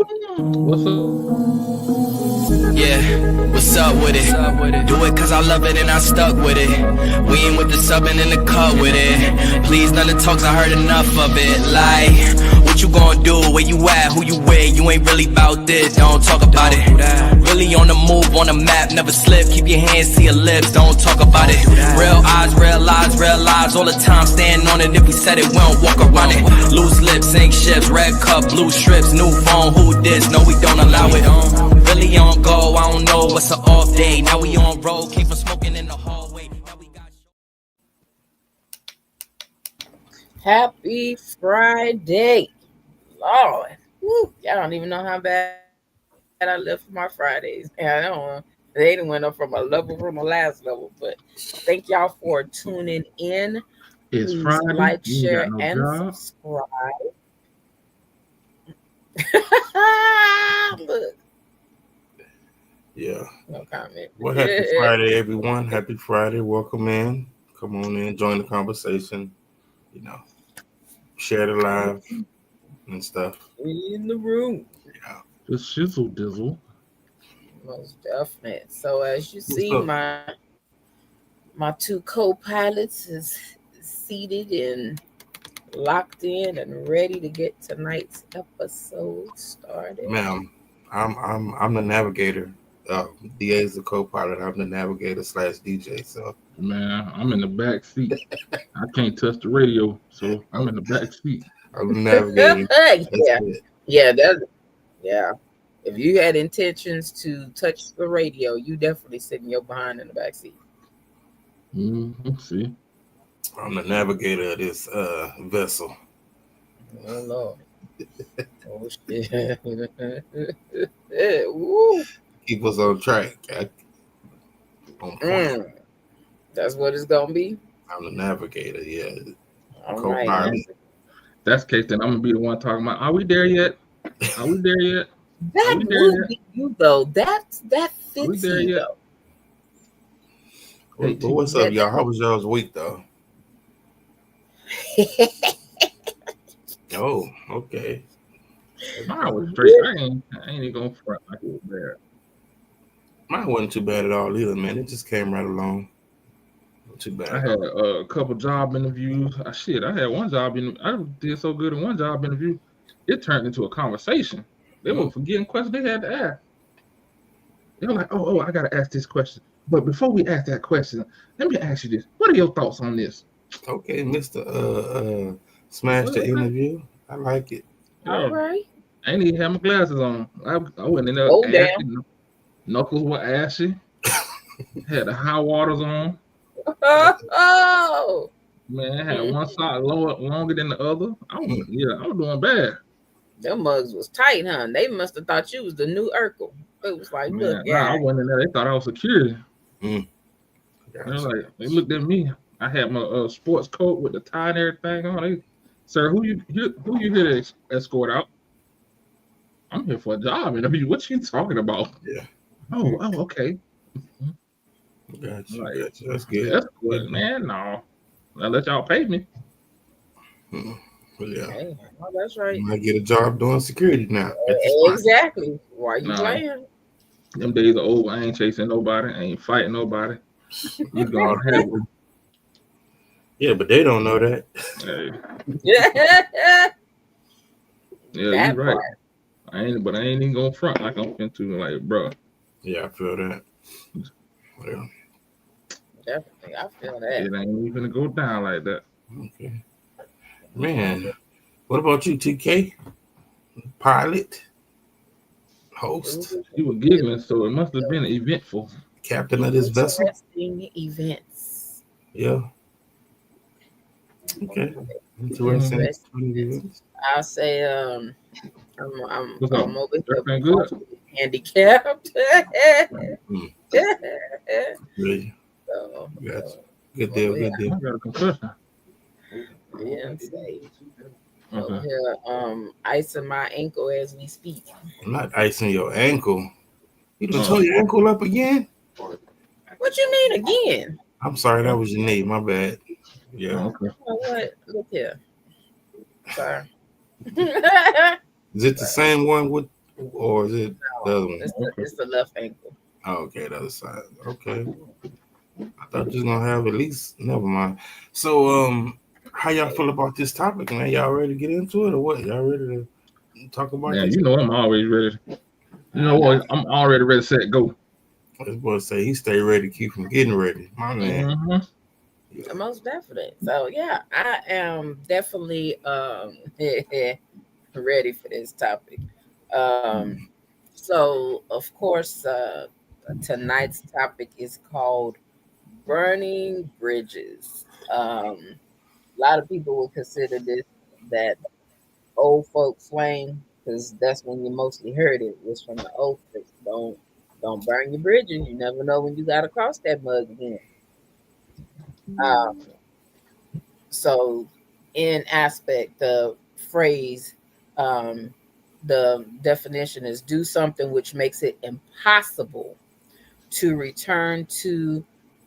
What's up? Yeah, what's up with it? Do it cause I love it and I stuck with it. We ain't with the subbing in the cut with it. Please, none of the talks, I heard enough of it. Like, what you gonna do? Where you at? Who you with? You ain't really about this, don't talk about it. Really on the move, on the map, never slip. Keep your hands to your lips, don't talk about it. Real eyes, real lies, all the time. Stand on it, if we said it, we don't walk around it. Loose lips, sink ships, red cup, blue strips, new phone, who this? No, we don't allow it. Really on go, I don't know what's an off day. Now we on road, keep from smoking in the hallway. Now we got... Happy Friday, Lord. Woo. Y'all don't even know how bad I live for my Fridays. Yeah, I don't. They done went up from a level from the last level, but thank y'all for tuning in. It's Please Friday. like, You ain't share, got no and job. subscribe. Look, Yeah. no comment. Well, happy Friday, everyone. Happy Friday. Welcome in. Come on in. Join the conversation. You know, share the live and stuff. We in the room. Yeah. Just shizzle dizzle. Most definite. So as you see, up? my two co-pilots is seated and locked in and ready to get tonight's episode started. Ma'am, I'm the navigator. DA is the co-pilot. I'm the navigator / DJ. So Man, I'm in the back seat. I can't touch the radio, so I'm in the back seat. I'm the navigator. Yeah. If you had intentions to touch the radio, you definitely sitting your behind in the back seat. See, I'm the navigator of this vessel. Oh Lord. Oh shit. Woo. Keep us on track. On point. That's what it's gonna be. I'm the navigator. Yeah. All Co-pilot. right. that's the case. Then I'm gonna be the one talking about. Are we there yet? Are we there yet? That we there would be you though. That Are we fits there you yet? though. But what's up, y'all? How was y'all's week, though? Oh, okay. Mine was straight. I ain't even gonna front like it was bad. Mine wasn't too bad at all either, man. It just came right along. Not too bad. I had a couple job interviews. I had one job I did so good in one job interview, it turned into a conversation. They were forgetting questions they had to ask. They were like, oh, I gotta ask this question. But before we ask that question, let me ask you this. What are your thoughts on this? Okay, Mr. Smash the interview. I like it. All right. I ain't even have my glasses on. I went in there. Oh, ashy. damn. Knuckles were ashy. Had the high waters on. Oh. Man, I had one sock longer than the other. I was doing bad. Them mugs was tight, huh? They must have thought you was the new Urkel. It was like, Man, look, yeah. I went in there. They thought I was security. Gotcha. They looked at me. I had my sports coat with the tie and everything on. Sir, who you here to escort out? I'm here for a job interview. What you talking about? Yeah. Oh, okay. Gotcha. Like, Gotcha. That's good. That's good, man. No, I'll let y'all pay me. Well, yeah. Hey, oh, that's right. You might get a job doing security now. Exactly. Why you playing? Them days are over. I ain't chasing nobody. I ain't fighting nobody. You gonna have it. Yeah, but they don't know that. Hey. Yeah, You're right. I ain't even gonna front like I'm into like, bro. Yeah, I feel that. Yeah. Definitely, I feel that. It ain't even gonna go down like that. Okay. Man, what about you, TK? Pilot? Host? You were giggling, so it must have been eventful. Captain of this vessel? Interesting events. Yeah. Okay. Interesting events. I'll say I'm over here good? handicapped. Really? So, Gotcha. Good deal, good deal. I got a concussion. Yeah, over here, icing my ankle as we speak. I'm not icing your ankle. You done tore your ankle up again? What you mean again? I'm sorry, that was your knee. My bad. Yeah. Okay. You know what? Look here. Sorry. Is it the same one with or is it the other one? It's the left ankle. Oh, okay, the other side. Okay. I thought you was gonna have at least. Never mind. So, how y'all feel about this topic, man? Y'all ready to get into it, or what? Y'all ready to talk about Man, this? you know I'm always ready. You know what? I'm already ready, set, go. This boy say he stay ready, keep from getting ready. My man. Mm-hmm. Yeah. Most definitely. So yeah, I am definitely ready for this topic. Um, so of course, tonight's topic is called burning bridges. A lot of people would consider this that old folk slang because that's when you mostly heard it was from the old folks. Don't burn your bridges. You never know when you got to cross that mug again. Um, so, in aspect, the phrase, um, the definition is do something which makes it impossible to return to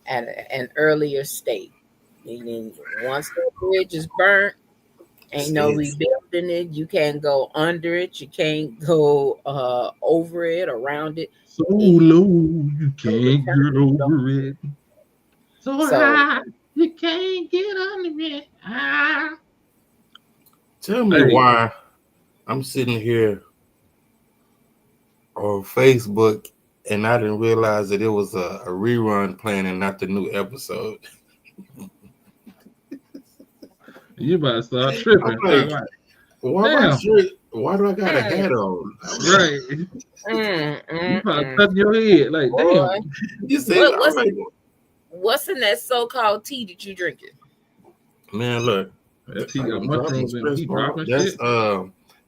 an earlier state. Meaning, once the bridge is burnt, ain't no It's rebuilding it. You can't go under it. You can't go over it, around it. So Ain't low, you no can't get returning. over it. So So, high, you can't get under it. Ah. Tell me Hey, why I'm sitting here on Facebook and I didn't realize that it was a rerun playing and not the new episode. you about to start I'm tripping. I'm like, like, why my damn, shirt? Why do I got a mm, hat on? right. You probably touching your head. Like, boy, damn. You say, what I'm what's like, what's in that so-called tea that you drinking? man, look, That tea I got done dropped mushrooms and espresso. he dropping That's shit.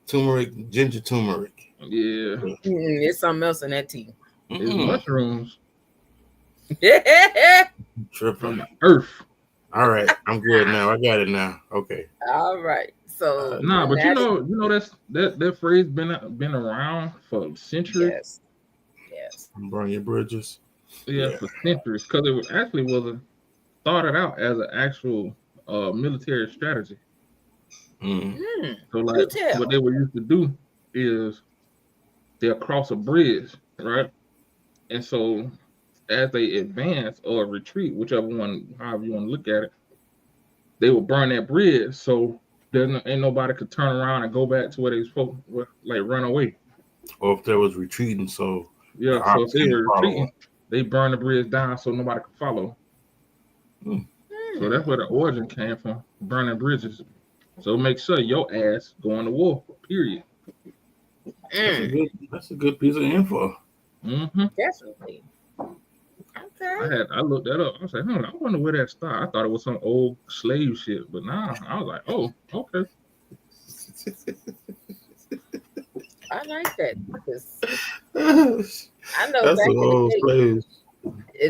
turmeric, ginger turmeric. Yeah, It's something else in that tea. it's Mm-mm. mushrooms from Tripping. the earth. All right, I'm good now. I got it now. Okay. All right. So Nah, but that is that phrase been around for centuries. yes, yes. Burn your bridges. Yeah, Yeah. for centuries, because actually was started out as an actual military strategy. Mm. So Do like what tell. they were used to do is they'll cross a bridge, right? And so as they advance or retreat, whichever one, however you want to look at it, they will burn that bridge so ain't nobody could turn around and go back to where they supposed like run away. Or if there was retreating, so the Yeah, so if ops they can't were follow. retreating, they burn the bridge down so nobody could follow. Mm. So that's where the origin came from, burning bridges. So make sure your ass going to war. Period. Mm, That's a good piece of info. Mm-hmm. definitely. Okay. I looked that up. I was like, I wonder where that started. I thought it was some old slave shit, but nah, I was like, oh, okay. I like that because That's I know the back in the old day slaves.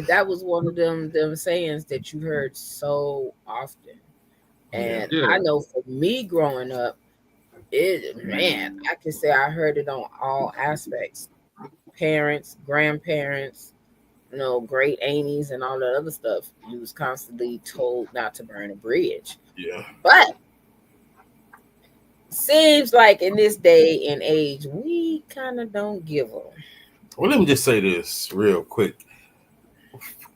that was one of them sayings that you heard so often. Yeah. And Yeah. I know for me growing up, I can say I heard it on all aspects. Parents, grandparents, great aunties and all that other stuff. You was constantly told not to burn a bridge. Yeah. But seems like in this day and age, we kind of don't give them. Well, let me just say this real quick.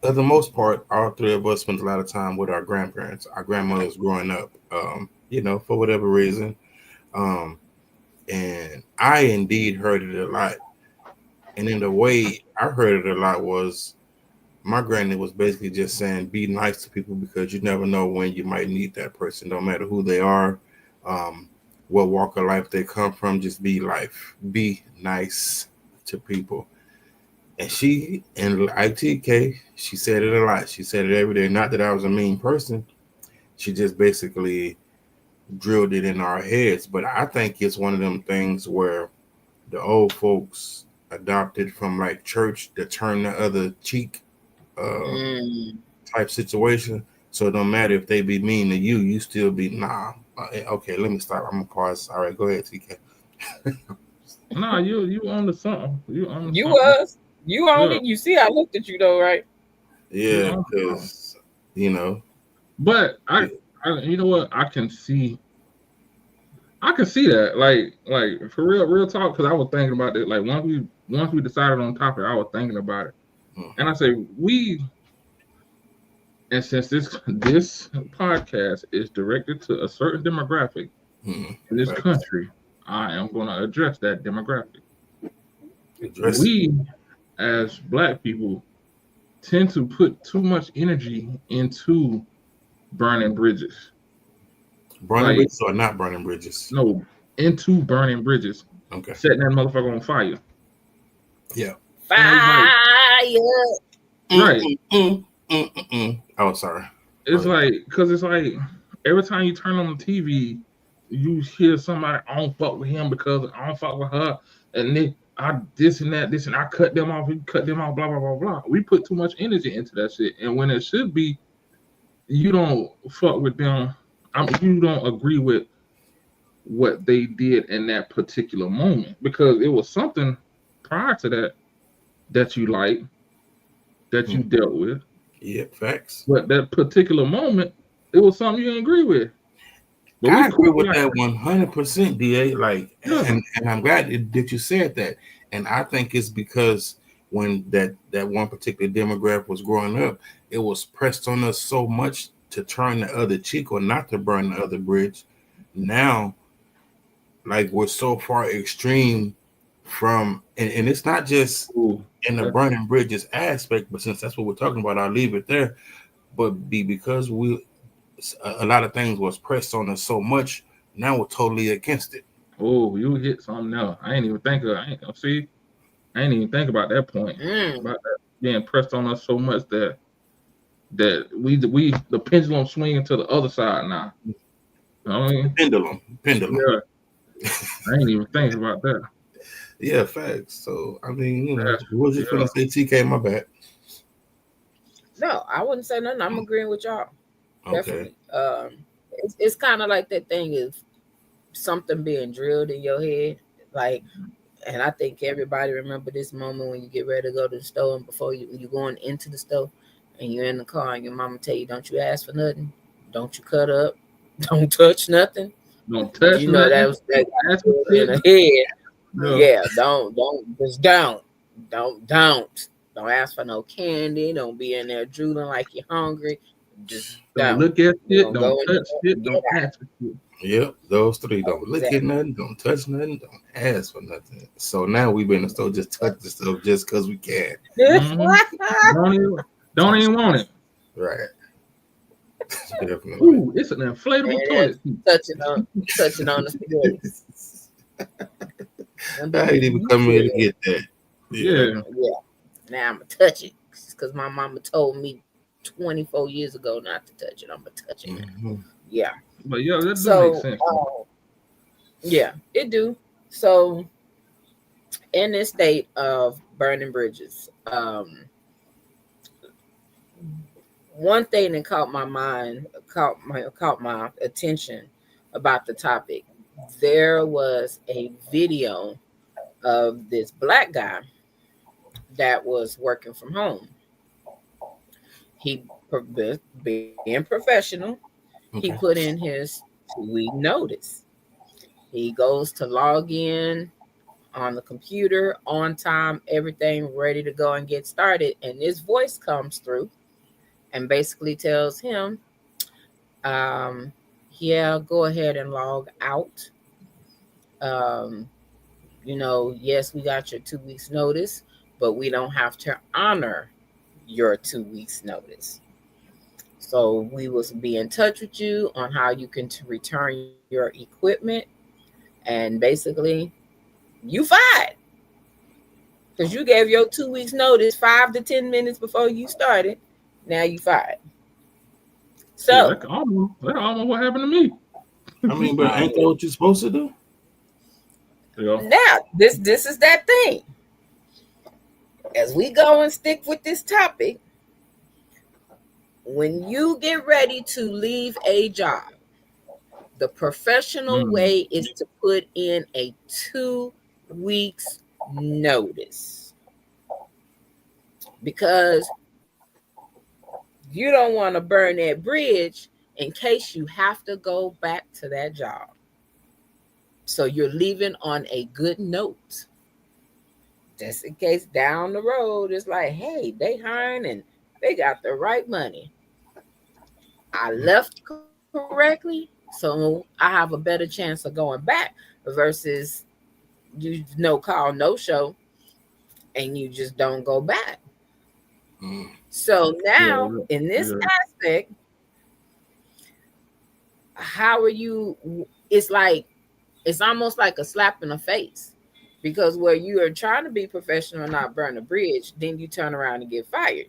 For the most part, all three of us spent a lot of time with our grandparents, our grandmothers growing up, for whatever reason. Um, and I indeed heard it a lot. And in the way I heard it a lot was my granny was basically just saying, be nice to people because you never know when you might need that person, no matter who they are, um, what walk of life they come from, just be nice to people. And she in ITK, she said it a lot. She said it every day. Not that I was a mean person. She just basically drilled it in our heads. But I think it's one of them things where the old folks adopted from like church to turn the other cheek uh, Mm. type situation. So it don't matter if they be mean to you, you still be nah. Okay, let me stop. I'm gonna pause. All right, go ahead, TK. Nah, you on to something. You on to You something. was. You owned Yeah, it. You see, I looked at you though, right? you Yeah, on to something. because you know, But yeah, you know what? I can see I can see that. Like for real talk, because I was thinking about it. Like once we decided on topic, I was thinking about it. And I say and since this podcast is directed to a certain demographic in this country, I am going to address that demographic. We, as Black people, tend to put too much energy into burning bridges. Burning bridges or not burning bridges? No, into burning bridges. Okay. Setting that motherfucker on fire. Yeah. Fire. Right. Oh, sorry. It's like, because it's like every time you turn on the TV, you hear somebody, I don't fuck with him because I don't fuck with her, and then this and I cut them off, blah blah blah blah. We put too much energy into that shit, and when it should be, you don't fuck with them. You don't agree with what they did in that particular moment because it was something prior to that you liked, that you dealt with. Yeah, facts. But that particular moment, it was something you didn't agree with. But I agree with that 100%, DA. Like, and I'm glad that you said that. And I think it's because when that one particular demographic was growing up, it was pressed on us so much to turn the other cheek or not to burn the other bridge. Now, like, we're so far extreme from, and it's not just in the burning bridges aspect, but since that's what we're talking about, I'll leave it there. But because a lot of things was pressed on us so much, now we're totally against it. Oh, you hit something else. I ain't even think about that point. About that being pressed on us so much that we the pendulum swinging to the other side now. You know what I mean? Pendulum. Yeah. I ain't even thinking about that. Yeah, facts. So I mean, what was you gonna say, TK? My bad. No, I wouldn't say nothing. I'm agreeing with y'all. Okay. Definitely. It's kind of like that thing is something being drilled in your head, like, and I think everybody remember this moment when you get ready to go to the store and before you're going into the store and you're in the car and your mama tell you, don't you ask for nothing, don't you cut up, don't touch nothing, don't touch. You know nothing. that was in the head. Yeah, don't just don't ask for no candy. Don't be in there drooling like you're hungry. Just don't look at it. Don't touch it. Don't ask for it. Yep, those three. Don't look at nothing. Don't touch nothing. Don't ask for nothing. So now we've been in the store, just touch the stuff just because we can. Don't even want it. Right. Definitely. Ooh, it's an inflatable toilet seat. Touching on the spaghetti. I ain't even come here to get that. Yeah. Now I'm gonna touch it because my mama told me 24 years ago not to touch it. I'm gonna touch it. Yeah. But yeah, that do make sense. Yeah, it do. So in this state of burning bridges, one thing that caught my attention about the topic, there was a video of this Black guy that was working from home. He, being professional, he put in his 2-week notice. He goes to log in on the computer on time, everything ready to go and get started. And this voice comes through and basically tells him, yeah, go ahead and log out. Yes, we got your 2 weeks notice, but we don't have to honor your 2 weeks notice. So we will be in touch with you on how you can return your equipment. And basically, you fired. Because you gave your 2 weeks notice 5 to 10 minutes before you started. Now you fired. So that's almost what happened to me. I mean, but ain't that what you're supposed to do? Yeah. Now, this is that thing. As we go and stick with this topic, when you get ready to leave a job, the professional way is to put in a 2 weeks notice. Because you don't want to burn that bridge in case you have to go back to that job. So you're leaving on a good note, just in case down the road it's like, hey, they hiring and they got the right money. I left correctly, so I have a better chance of going back versus you no call, no show, and you just don't go back. Mm. So now Yeah, in this yeah, aspect, how are you? It's like it's almost like a slap in the face because where you are trying to be professional and not burn a bridge, then you turn around and get fired.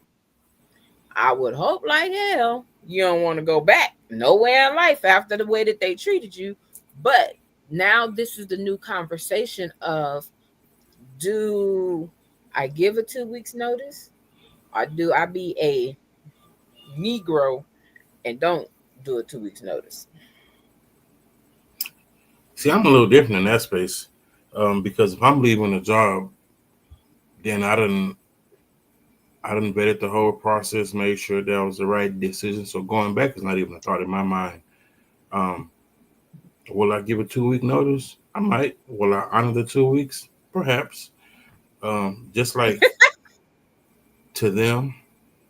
I would hope like hell you don't want to go back nowhere in life after the way that they treated you. But now this is the new conversation of, do I give a 2 weeks notice or do I be a Negro and don't do a 2 weeks notice? See, I'm a little different in that space, because if I'm leaving a job, then I didn't vetted the whole process, made sure that was the right decision. So going back is not even a thought in my mind. Um, will I give a 2 week notice? I might. Will I honor the 2 weeks? Perhaps. Just like to them,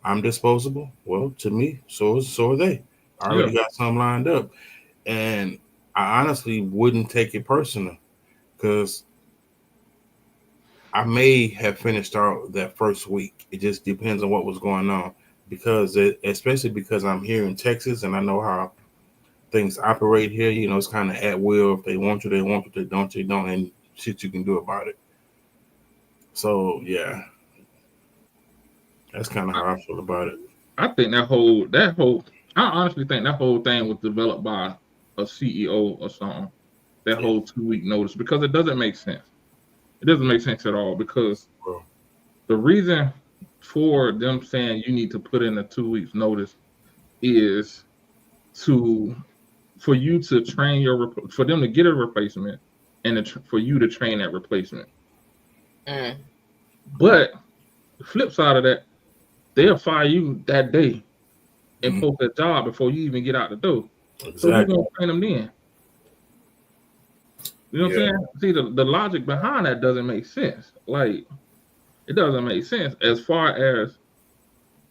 I'm disposable. Well, to me, so are they. I yeah. already got something lined up, and I honestly wouldn't take it personal because I may have finished out that first week. It just depends on what was going on. Especially because I'm here in Texas and I know how things operate here. It's kind of at will. If they want you, they want you. If they don't, and shit you can do about it. So yeah, that's kind of I, how I feel about it. I think that whole I honestly think that whole thing was developed by a CEO or something. That Yeah, whole 2 week notice because it doesn't make sense. It doesn't make sense at all because bro. the reason for them saying you need to put in a 2 weeks notice is to for you to train for them to get a replacement and for you to train that replacement. Mm. But the flip side of that, they'll fire you that day and Mhm. post that job before you even get out the door. So who's Exactly. gonna train them then? You know what I'm Yeah. saying? See, the logic behind that doesn't make sense. Like it doesn't make sense as far as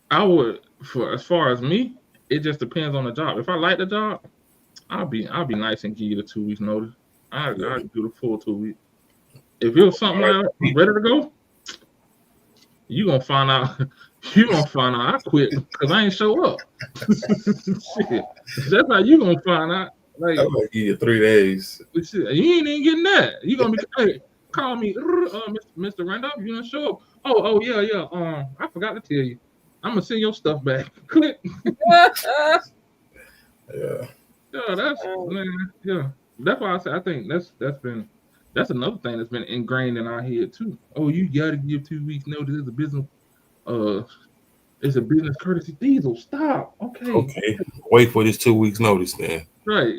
I would for as far as me, it just depends on the job. If I like the job, I'll be nice and give you the 2 weeks notice. Yeah. I do the full 2 weeks. If it was something like I'm ready to go, you gonna find out. You gonna find out I quit because I ain't show up. Shit, that's how you gonna find out. I'm Like gonna give you 3 days. shit, you ain't even getting that. You gonna be hey, call me, Mr. Randolph. You gonna show up? Oh yeah yeah. I forgot to tell you. I'm gonna send your stuff back. Click. Yeah. Yeah, that's Um, man. Yeah, that's why I say I think that's another thing that's been ingrained in our head too. Oh, you gotta give 2 weeks notice. Uh, it's a business courtesy. Diesel, stop. Okay, Okay. Wait for this 2 weeks notice then. right.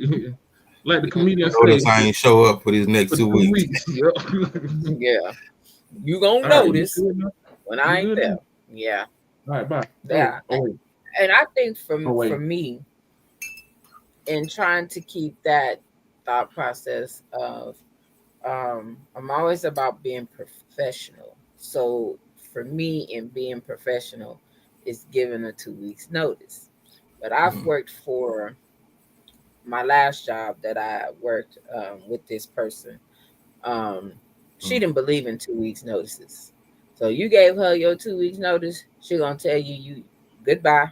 Like the comedian Notice say, I ain't show up for these next for two two weeks. weeks. Yep. yeah, you gonna All right, you notice good now? when You I ain't good there. now? Yeah, All right, bye. yeah. Oh wait. And I think Oh for wait. me, in trying to keep that thought process of, I'm always about being professional. So for me, in being professional, is giving a 2 weeks notice. But I've Mm, worked for my last job that I worked with this person. Um, she mm. didn't believe in 2 weeks notices. So you gave her your 2 weeks notice, she gonna tell you goodbye.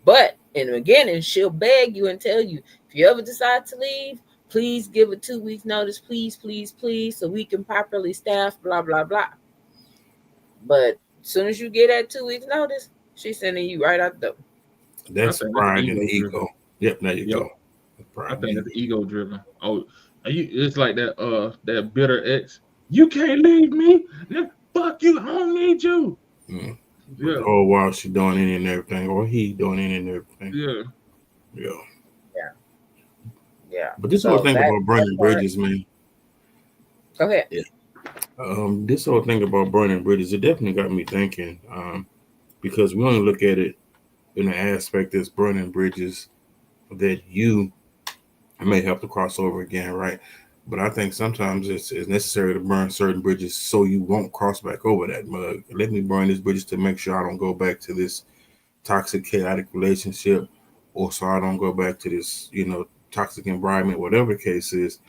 But in the beginning, she'll beg you and tell you, if you ever decide to leave, please give a 2 weeks notice, please, please, please, so we can properly staff, blah, blah, blah. But as soon as you get that 2 weeks notice, she's sending you right out the door. I That's think that's pride and ego driven. ego. Yep, there you Yep. go. I Pride and think that's ego. ego driven. Oh, it's like that bitter ex. You can't leave me. Fuck you. I don't need you. Mm. But the Yeah. whole while she doing any and everything, or he doing any and everything. Yeah. Yeah. Yeah, yeah. But this whole So thing about that burning part, bridges, man. go ahead. Yeah. This whole thing about burning bridges, it definitely got me thinking. Because we only look at it in the aspect that's burning bridges that you may have to cross over again, right? But I think sometimes it's necessary to burn certain bridges so you won't cross back over that mug. Let me burn these bridges to make sure I don't go back to this toxic, chaotic relationship, or so I don't go back to this, toxic environment, whatever the case is.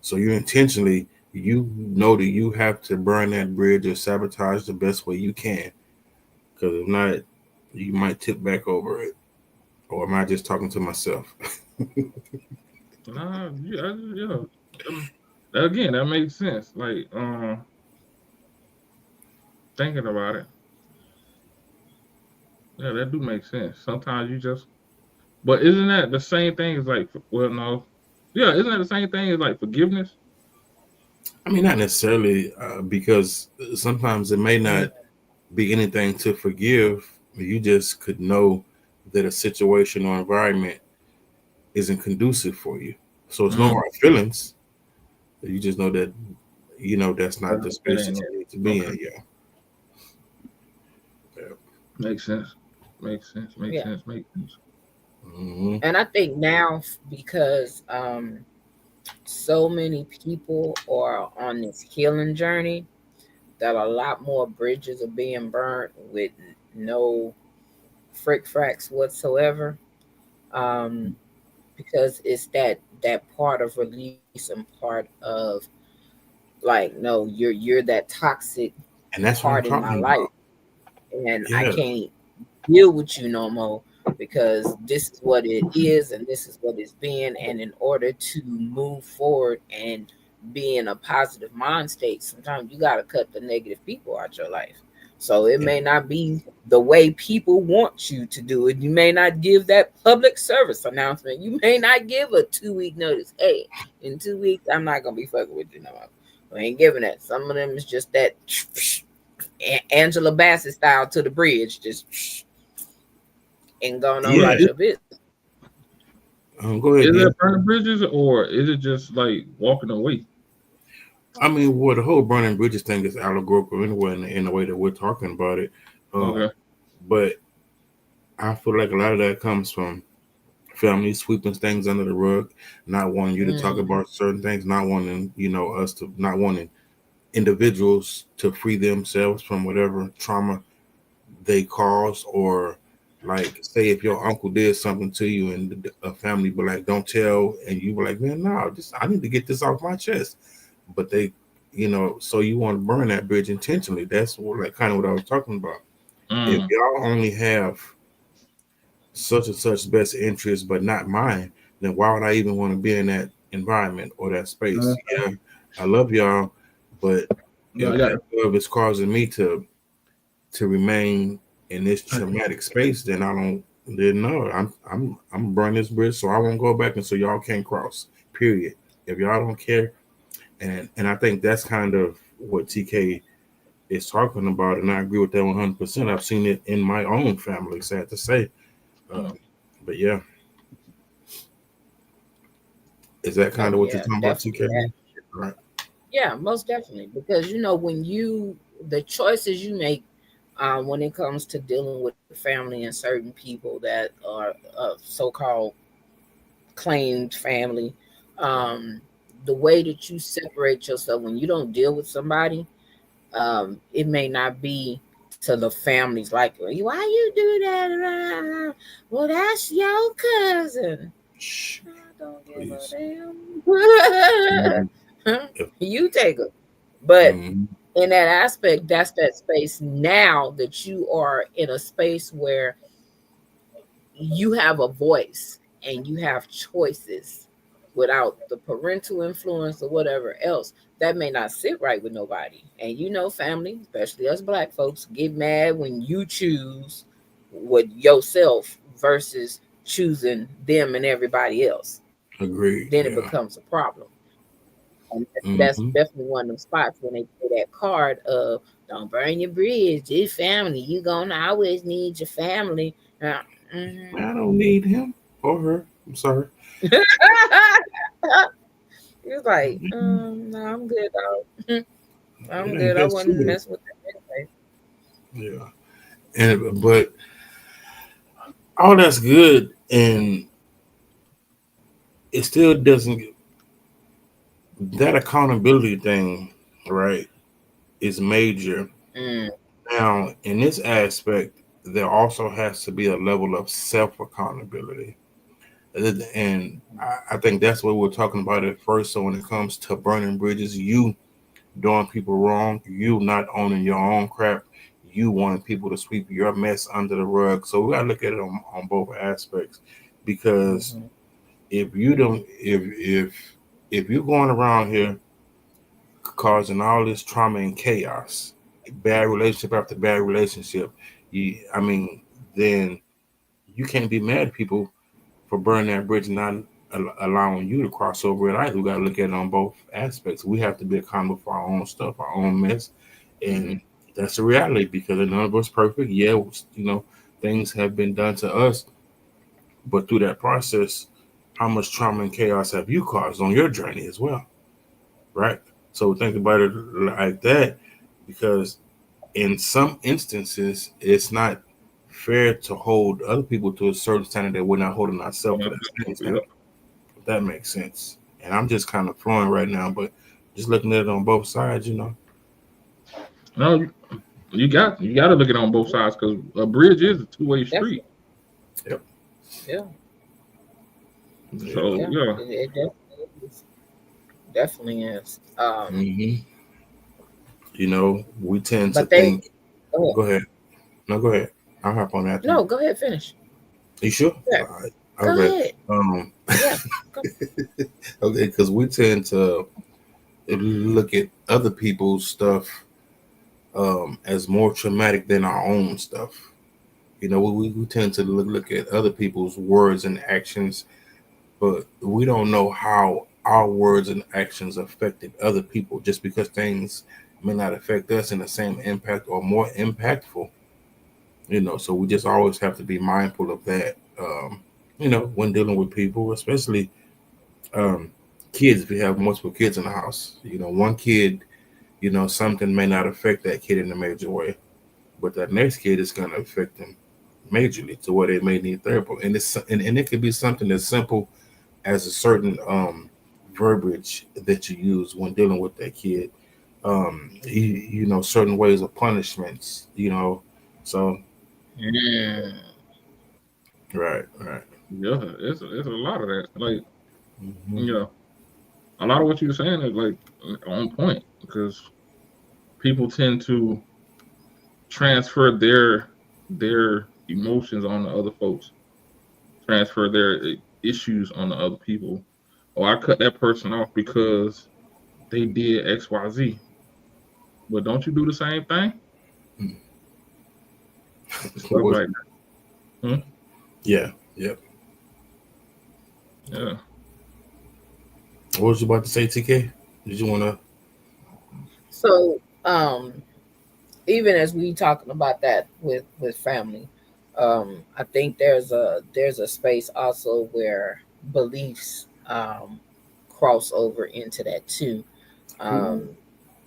So you intentionally, you know that you have to burn that bridge or sabotage the best way you can. Because if not, you might tip back over it. Or am I just talking to myself? Nah, yeah. Again, that makes sense. Like, thinking about it, yeah, that do make sense. Sometimes you just, but isn't that the same thing as like, well, no, yeah, isn't that the same thing as like forgiveness? I mean, not necessarily, because sometimes it may Mm, not be anything to forgive. You just could know that a situation or environment isn't conducive for you. So it's no Mm, hard feelings. You just know that that's not the that space that ain't you it. need to be Okay, in. Yeah. Yeah. makes sense. Makes sense. Makes yeah. sense. Makes sense. Hmm. And I think now because so many people are on this healing journey that a lot more bridges are being burnt with no frick fracks whatsoever. Um, because it's that part of release and part of like, no, you're that toxic And that's what I'm part in my talking life, about. and I Yeah. can't deal with you no more because this is what it is and this is what it's been. And in order to move forward and be in a positive mind state, sometimes you got to cut the negative people out your life. So it Yeah. may not be the way people want you to do it. You may not give that public service announcement. You may not give a 2 week notice. Hey, in 2 weeks, I'm not gonna be fucking with you no more. We ain't giving that. Some of them is just that Angela Bassett style to the bridge, just and going on Yeah. about your business. Go ahead, Is Neil. that burning bridges or is it just like walking away? I mean, well, the whole burning bridges thing is allegorical anyway, in the way that we're talking about it. Okay. But I feel like a lot of that comes from family sweeping things under the rug, not wanting you to talk Mm, about certain things, not wanting us to, not wanting individuals to free themselves from whatever trauma they caused, or like say if your uncle did something to you and a family be like, don't tell, and you were like, man, no, just I need to get this off my chest, but they, so you want to burn that bridge intentionally. That's what, like, kind of what I was talking about. If Mm, y'all only have such and such best interest, but not mine, then why would I even want to be in that environment or that space? mm. Yeah, I love y'all, but Yeah, if I got that love is causing me to remain in this traumatic space, then I don't. Then no, I'm burn this bridge so I won't go back and so y'all can't cross. Period. If y'all don't care, and I think that's kind of what TK is talking about, and I agree with that 100%. I've seen it in my own family. Sad to say, um, but yeah, is that oh kind of what you're yeah, talking about, definitely TK? that. Right. Yeah, most definitely. Because when you the choices you make when it comes to dealing with family and certain people that are so-called claimed family, um, the way that you separate yourself when you don't deal with somebody, it may not be to the families like, why you do that? Well, that's your cousin. Shh, I don't give please. a Mhm. damn. If- You take them. But mhm. in that aspect, that's that space now that you are in a space where you have a voice and you have choices without the parental influence or whatever else. That may not sit right with nobody. And family, especially us black folks, get mad when you choose with yourself versus choosing them and everybody else. Agreed. Then it Yeah. becomes a problem. And that's Hmm. definitely one of them spots when they play that card of don't burn your bridge, it's family. You gonna always need your family. Mhm. I don't need him or her. I'm sorry. He was like, Mhm. no, I'm good, dog. I'm It ain't good. I that wasn't serious. messing with that anyway. Yeah. And but all that's good, and it still doesn't that accountability thing, right, is major. Mm, Now, in this aspect, there also has to be a level of self accountability. And I think that's what we're talking about at first. So when it comes to burning bridges, you doing people wrong, you not owning your own crap, you wanting people to sweep your mess under the rug. So we gotta look at it on both aspects, because mhm. if you don't, if you're going around here causing all this trauma and chaos, bad relationship after bad relationship, I mean, then you can't be mad at people for burning that bridge and not allowing you to cross over it either. We got to look at it on both aspects. We have to be accountable for our own stuff, our own mess, and that's the reality, because none of us perfect. Yeah, things have been done to us, but through that process, how much trauma and chaos have you caused on your journey as well, right? So think about it like that, because in some instances, it's not fair to hold other people to a certain standard that we're not holding ourselves to that same Yep. standard. If that makes sense. And I'm just kind of flowing right now, but just looking at it on both sides. No, you got to look at it on both sides because a bridge is a two-way street. Definitely. Yep. Yeah. Yeah. So Yeah. yeah, It definitely is. Definitely is. hmm we tend to But they think. go ahead. Go ahead. No, go ahead. I'll hop on after you. No, go ahead, finish. You sure? Yeah. All right. Go Okay. ahead. Yeah. Go. Okay, because we tend to look at other people's stuff as more traumatic than our own stuff. We tend to look at other people's words and actions, but we don't know how our words and actions affected other people, just because things may not affect us in the same impact or more impactful. So we just always have to be mindful of that. When dealing with people, especially um, kids. If you have multiple kids in the house, one kid, something may not affect that kid in a major way, but that next kid is going to affect them majorly to where they may need therapy. And it could be something as simple as a certain verbiage that you use when dealing with that kid. Certain ways of punishments. So Mm, right. yeah, it's a lot of that. Like hmm yeah, a lot of what you're saying is like on point because people tend to transfer their emotions on the other folks, transfer their issues on the other people. Oh, I cut that person off because they did X, Y, Z. But don't you do the same thing? Stuff was like that. Hmm? yeah, yeah. Yeah. What was you about to say, TK? Did you want to? so even as we talking about that with family, I think there's a space also where beliefs cross over into that too. Um,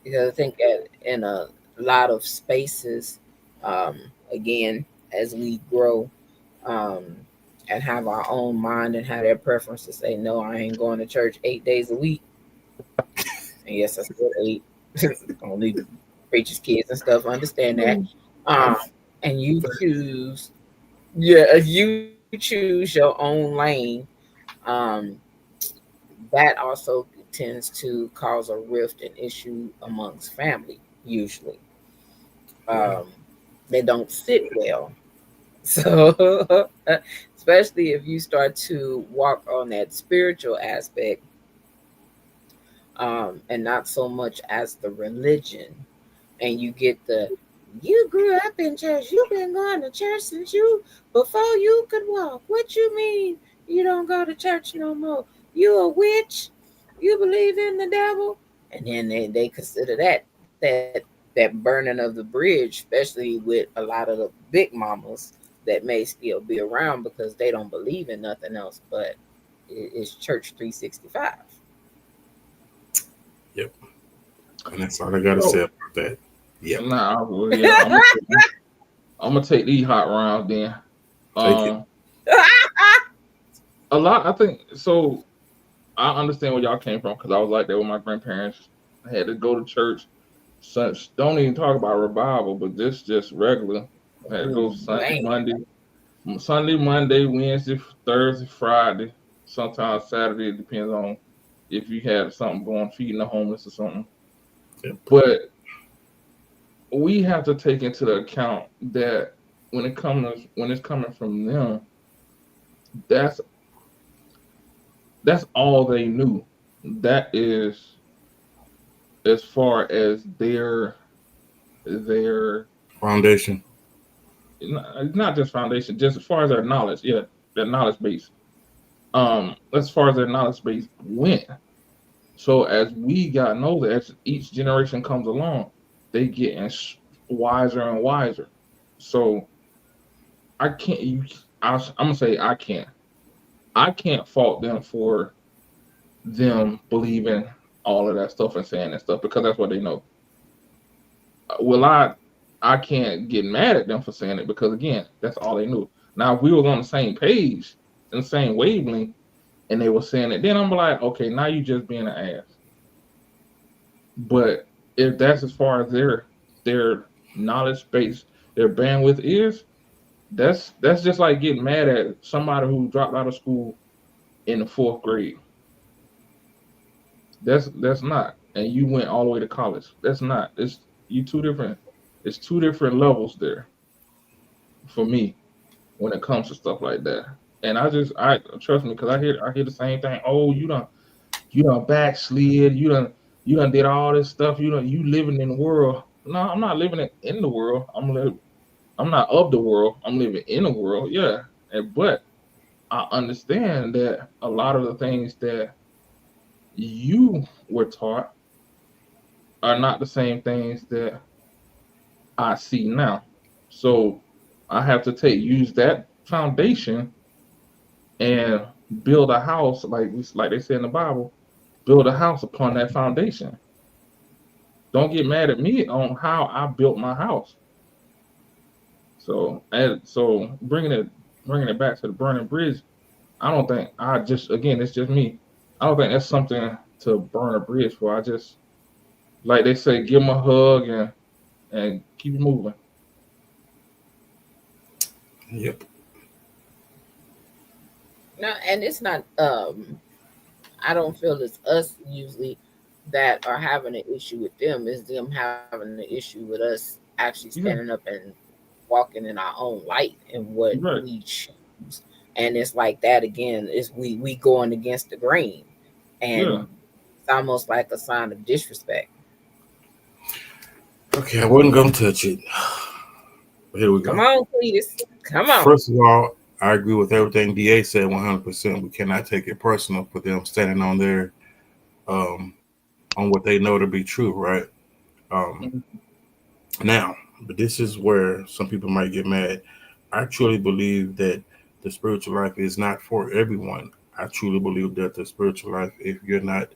because I think that in a lot of spaces, um, again, as we grow, um, and have our own mind and have their preference to say, no, I ain't going to church 8 days a week. And yes, I still ate. Only preachers' kids and stuff understand that. Um, and you choose, yeah, you choose your own lane. Um, that also tends to cause a rift and issue amongst family. Usually, Yeah. um, they don't sit well. So, especially if you start to walk on that spiritual aspect, and not so much as the religion, and you get the you grew up in church, you've been going to church since you before you could walk. What you mean you don't go to church no more? You a witch? You believe in the devil? And then they consider that that burning of the bridge, especially with a lot of the big mamas that may still be around because they don't believe in nothing else but it's church 365. Yep. And that's all I got to say So about that. Yep. nah, well, yeah, I'm gonna take these hot rounds then. Take it. Um, a lot. I think so. I understand where y'all came from because I was like that with my grandparents. I had to go to church. Such don't even talk about revival, but just regular. I had to go Ooh, Sunday, man. Monday, Wednesday, Thursday, Friday, sometimes Saturday. It depends on if you had something going, feeding the homeless or something. Yep. But we have to take into account that when it's coming from them, that's that's all they knew. That is as far as their Foundation. not just foundation, just as far as their knowledge, yeah, their knowledge base. As far as their knowledge base went. So as we got older, as each generation comes along, they getting wiser and wiser. So I can't. I'm gonna say I can't. I can't fault them for them believing all of that stuff and saying that stuff because that's what they know. Well, I can't get mad at them for saying it because again, that's all they knew. Now, if we was on the same page and the same wavelength, and they were saying it, then I'm like, okay, now you just being an ass. But if that's as far as their knowledge base, their bandwidth is, that's just like getting mad at somebody who dropped out of school in the fourth grade. That's not, and you went all the way to college. That's not. It's you two different. It's two different levels there for me when it comes to stuff like that. And I trust me because I hear the same thing. Oh, you done backslid. You done did all this stuff. You living in the world. No, I'm not living in the world. I'm not of the world. I'm living in the world. Yeah, but I understand that a lot of the things that you were taught are not the same things that I see now. So I have to use that foundation and build a house like they say in the Bible, build a house upon that foundation. Don't get mad at me on how I built my house. So bringing it back to the burning bridge, I don't think I just again it's just me. I don't think that's something to burn a bridge for. I just like they say, give them a hug and keep it moving. Yep. No, and it's not. I don't feel it's us usually that are having an issue with them. It's them having an issue with us actually standing Yeah, up and walking in our own light and what you're right. we choose. And it's like that again. Is we going against the grain, Yeah. and it's almost like a sign of disrespect. Okay, I wasn't gonna touch it. Here we Come go. on, Cletus. Come on. First of all, I agree with everything DA said 100%. We cannot take it personal for them standing on their um, on what they know to be true, right? Um, Mhm. now, but this is where some people might get mad. I truly believe that the spiritual life is not for everyone. I truly believe that the spiritual life, if you're not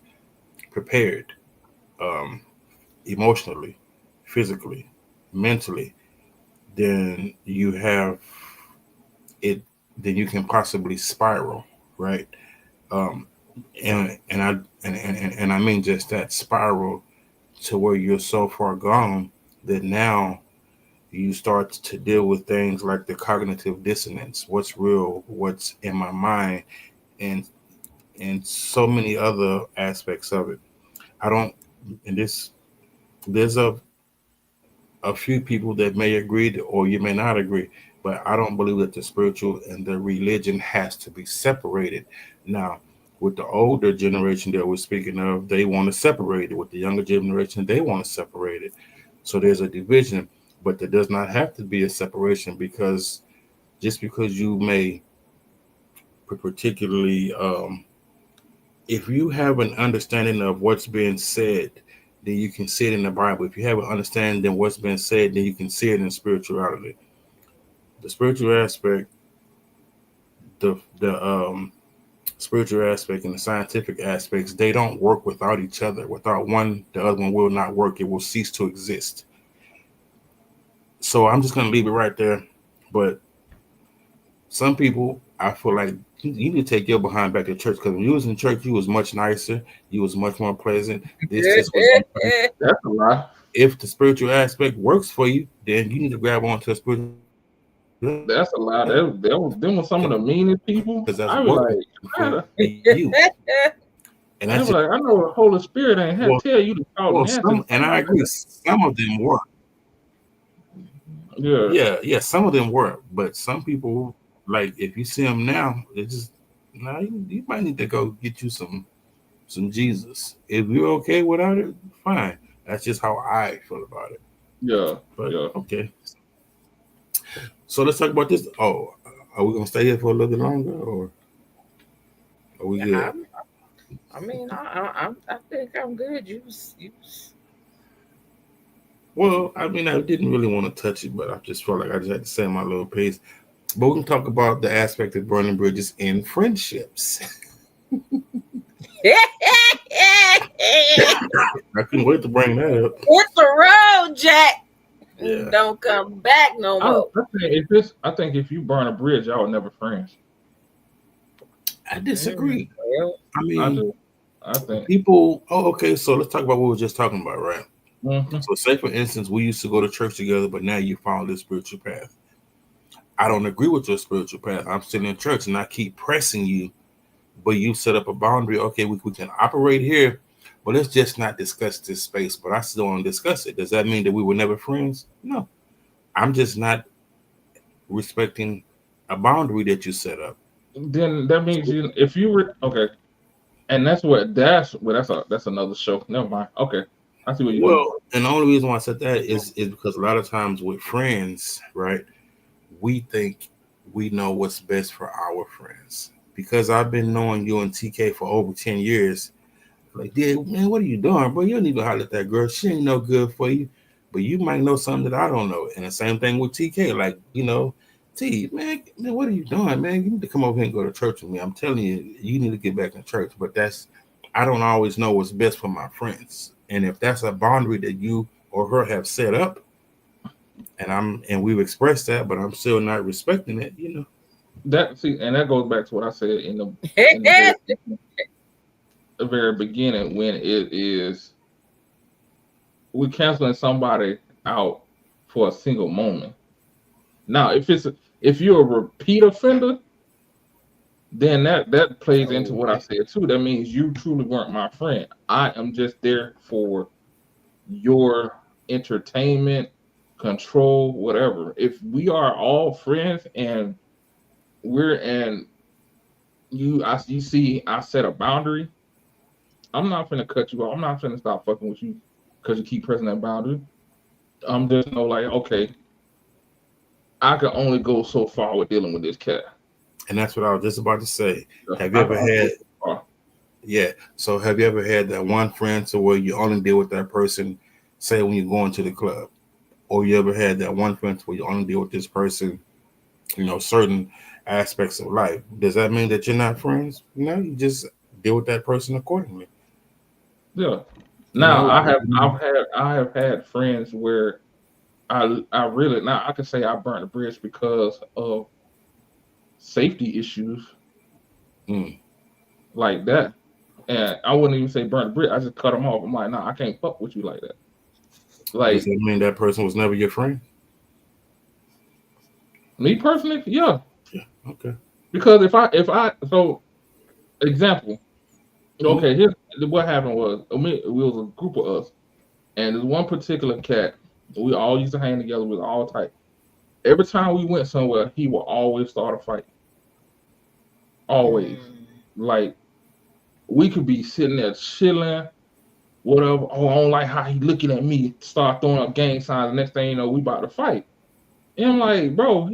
prepared um, emotionally, physically, mentally, then you have it. Then you can possibly spiral, right? Um, and I mean just that spiral to where you're so far gone that now you start to deal with things like the cognitive dissonance, what's real, what's in my mind, and so many other aspects of it. I don't, and this there's a few people that may agree or you may not agree, but I don't believe that the spiritual and the religion has to be separated. Now, with the older generation that we're speaking of, they want to separate it. With the younger generation, they want to separate it. So there's a division, but there does not have to be a separation because just because you may particularly if you have an understanding of what's being said, then you can see it in the Bible. If you have an understanding of what's been said, then you can see it in spirituality. The spiritual aspect, the spiritual aspect and the scientific aspects, they don't work without each other. Without one, the other one will not work. It will cease to exist. So I'm just gonna leave it right there. But some people I feel like you need to take your behind back to church, because when you was in church, you was much nicer, you was much more pleasant. This just was on purpose. That's a lie. If the spiritual aspect works for you, then you need to grab onto a spiritual That's a lie. Them were some of the meanest people. because that's I was working like, for you. And I that's was like, I know the Holy Spirit ain't had well, to tell you to talk nasty. some, and I agree, some of them work. Yeah, Yeah, some of them work, but some people, like if you see them now, it's just now you might need to go get you some Jesus. If you're okay without it, fine. That's just how I feel about it. yeah, But yeah. okay, so let's talk about this. Oh, are we gonna stay here for a little bit longer, or are we good? I mean, I think I'm good. Well, I mean, I didn't really want to touch it, but I just felt like I just had to say my little piece. But we can talk about the aspect of burning bridges in friendships. I couldn't wait to bring that up. Hit the road, Jack. Yeah. Don't come back no more. I think if you burn a bridge, y'all are never friends. I disagree. Well, I I mean, do. I think. people. Oh, okay. So let's talk about what we were just talking about, right? Mhm. So, say for instance, we used to go to church together, but now you follow this spiritual path. I don't agree with your spiritual path. I'm sitting in church and I keep pressing you, but you set up a boundary. Okay, we can operate here, but let's just not discuss this space. But I still want to discuss it. Does that mean that we were never friends? No. I'm just not respecting a boundary that you set up. Then that means if you were okay, and that's another show. Never mind. Okay, I see what you're doing. Well, and the only reason why I said that is because a lot of times with friends, right, we think we know what's best for our friends. Because I've been knowing you and TK for over 10 years. Like, yeah, man, what are you doing, bro? You don't even holler at that girl. She ain't no good for you. But you might know something that I don't know. And the same thing with TK. Like, T, man, what are you doing, man? You need to come over here and go to church with me. I'm telling you, you need to get back in church. But I don't always know what's best for my friends. And if that's a boundary that you or her have set up, and we've expressed that, but I'm still not respecting it, And that goes back to what I said in the very beginning when it is we're canceling somebody out for a single moment. Now, if you're a repeat offender, then that plays into what I said too. That means you truly weren't my friend. I am just there for your entertainment, control, whatever. If we are all friends and you see I set a boundary, I'm not gonna cut you off. I'm not gonna stop fucking with you because you keep pressing that boundary. I'm just like, okay, I can only go so far with dealing with this cat. And that's what I was just about to say. Have you I ever can only had? go so far. Yeah. So have you ever had that one friend to where you only deal with that person, say when you're going to the club, or you ever had that one friend to where you only deal with this person, certain aspects of life? Does that mean that you're not friends? No, you just deal with that person accordingly. Yeah. You Now know, I have had friends where I really now I can say I burnt the bridge because of safety issues mm, like that. And I wouldn't even say burn the bridge. I just cut them off. I'm like, nah, I can't fuck with you like that. does Like that mean that person was never your friend? me personally, yeah. Yeah. Okay. Because so example, Mm, okay, here's what happened was it was a group of us, and there's one particular cat. We all used to hang together. We was all tight. Every time we went somewhere, he would always start a fight. Always. Like we could be sitting there chilling, whatever. Oh, I don't like how he looking at me. Start throwing up gang signs. The next thing you know, we about to fight. And I'm like, bro,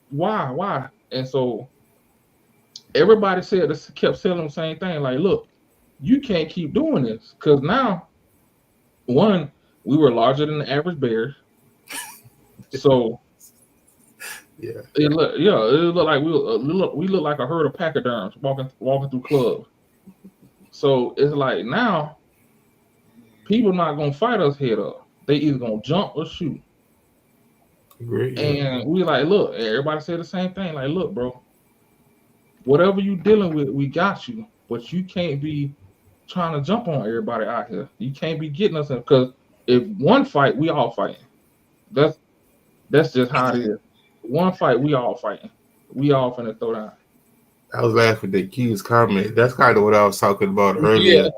why? And so everybody kept telling him the same thing. Like, look, you can't keep doing this because now, one, we were larger than the average bear, so yeah. it looked like we look like a herd of pachyderms walking through clubs. So it's like now people not gonna fight us head up. They either gonna jump or shoot. Agree. Yeah. And we like, look, everybody said the same thing. Like, look, bro, whatever you dealing with, we got you. But you can't be trying to jump on everybody out here. You can't be getting us in because if one fight, we all fighting. That's that's just how it is. One fight, we all fighting. We all finna throw down. I was laughing at Q's comment. That's kind of what I was talking about Yeah, earlier.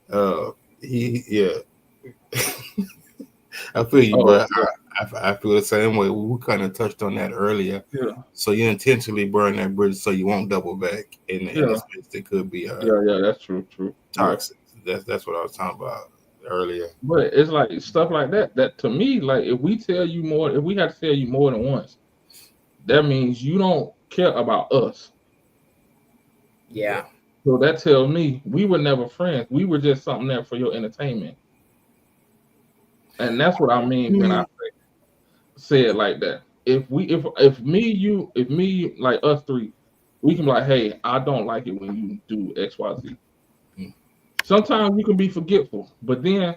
Uh, yeah, I feel you, oh but I feel the same way. We kind of touched on that earlier. yeah, So you intentionally burn that bridge so you won't double back in a yeah, space that could be yeah. That's true, true. Yeah, toxic. That's what I was talking about earlier. but it's like stuff like that. That to me, like if we tell you more, if we have to tell you more than once, that means you don't care about us. Yeah. So that tells me we were never friends. We were just something there for your entertainment, and that's what I mean when I Mm. say it like that. If me you if me like us three, we can be like, hey, I don't like it when you do X Y Z. Mm. Sometimes you can be forgetful, but then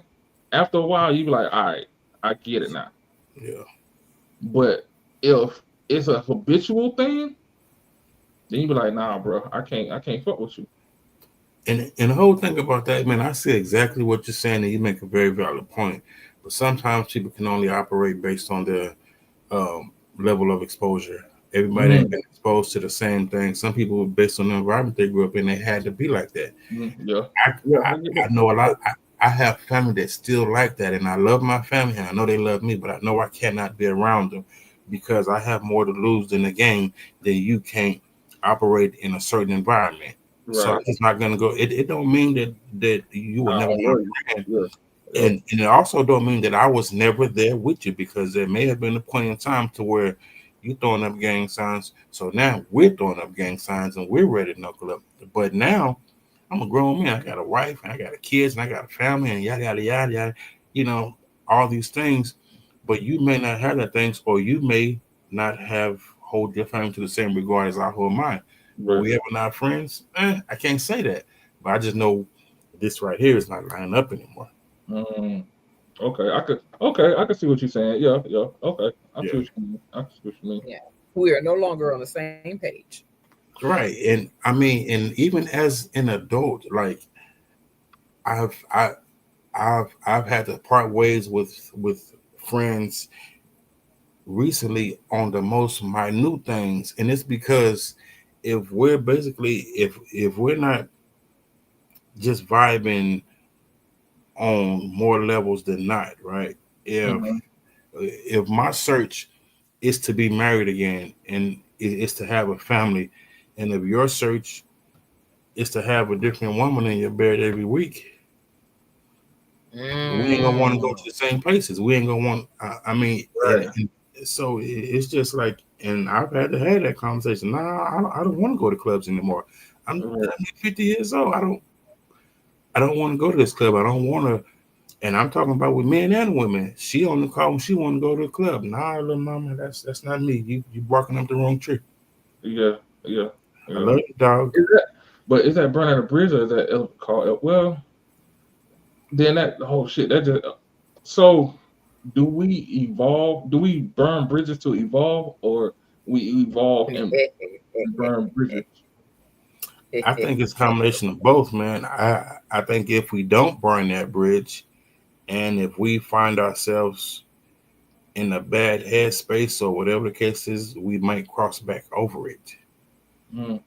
after a while you be like, all right, I get it now. Yeah. But if it's a habitual thing, then you be like, nah, bro, I can't fuck with you. And the whole thing about that, man, I see exactly what you're saying, and you make a very valid point. But sometimes people can only operate based on their level of exposure. Everybody ain't Mm, been exposed to the same thing. Some people, based on the environment they grew up in, they had to be like that. yeah, I, yeah, I, I get I that. know a lot. I have family that still like that, and I love my family, and I know they love me, but I know I cannot be around them because I have more to lose than the game that you can't operate in a certain environment. So I'm Right. just not gonna go. It don't mean that you were I never don't my worry. friend, Yeah, yeah, and it also don't mean that I was never there with you because there may have been a point in time to where you throwing up gang signs. So now we're throwing up gang signs and we're ready to knuckle up. But now I'm a grown man. I got a wife and I got a kids and I got a family and yada yada yada yada. You know all these things, but you may not have that things, or you may not have hold your family to the same regard as I hold mine. Were right. we ever not friends? I can't say that, but I just know this right here is not lining up anymore. Mm, okay, I could see what you're saying. Yeah, yeah, okay. I see Yeah. what you mean. I see what you mean. Yeah. We are no longer on the same page. Right. And I mean, and even as an adult, like I've I I've had to part ways with friends recently on the most minute things. And it's because if we're not just vibing on more levels than not, right? Hmm. If my search is to be married again and is to have a family, and if your search is to have a different woman in your bed every week, we ain't gonna want to go to Mm. the same places. We ain't gonna want. I mean, Right, and so it's just like, and I've had to have that conversation. Nah, I don't want to go to clubs anymore. right, I'm 50 years old. I don't want to go to this club. I don't want to. And I'm talking about with men and women. She on the call when she want to go to the club. Nah, little mama, that's not me. You barking up the wrong tree. yeah, yeah, I yeah. love you, dog. Is that, but is that burning a bridge or is that called? Well, then that whole shit. That just so. Do we evolve? Do we burn bridges to evolve, or we evolve and burn bridges? I think it's a combination of both, man. I think if we don't burn that bridge, and if we find ourselves in a bad headspace or whatever the case is, we might cross back over it. Mm,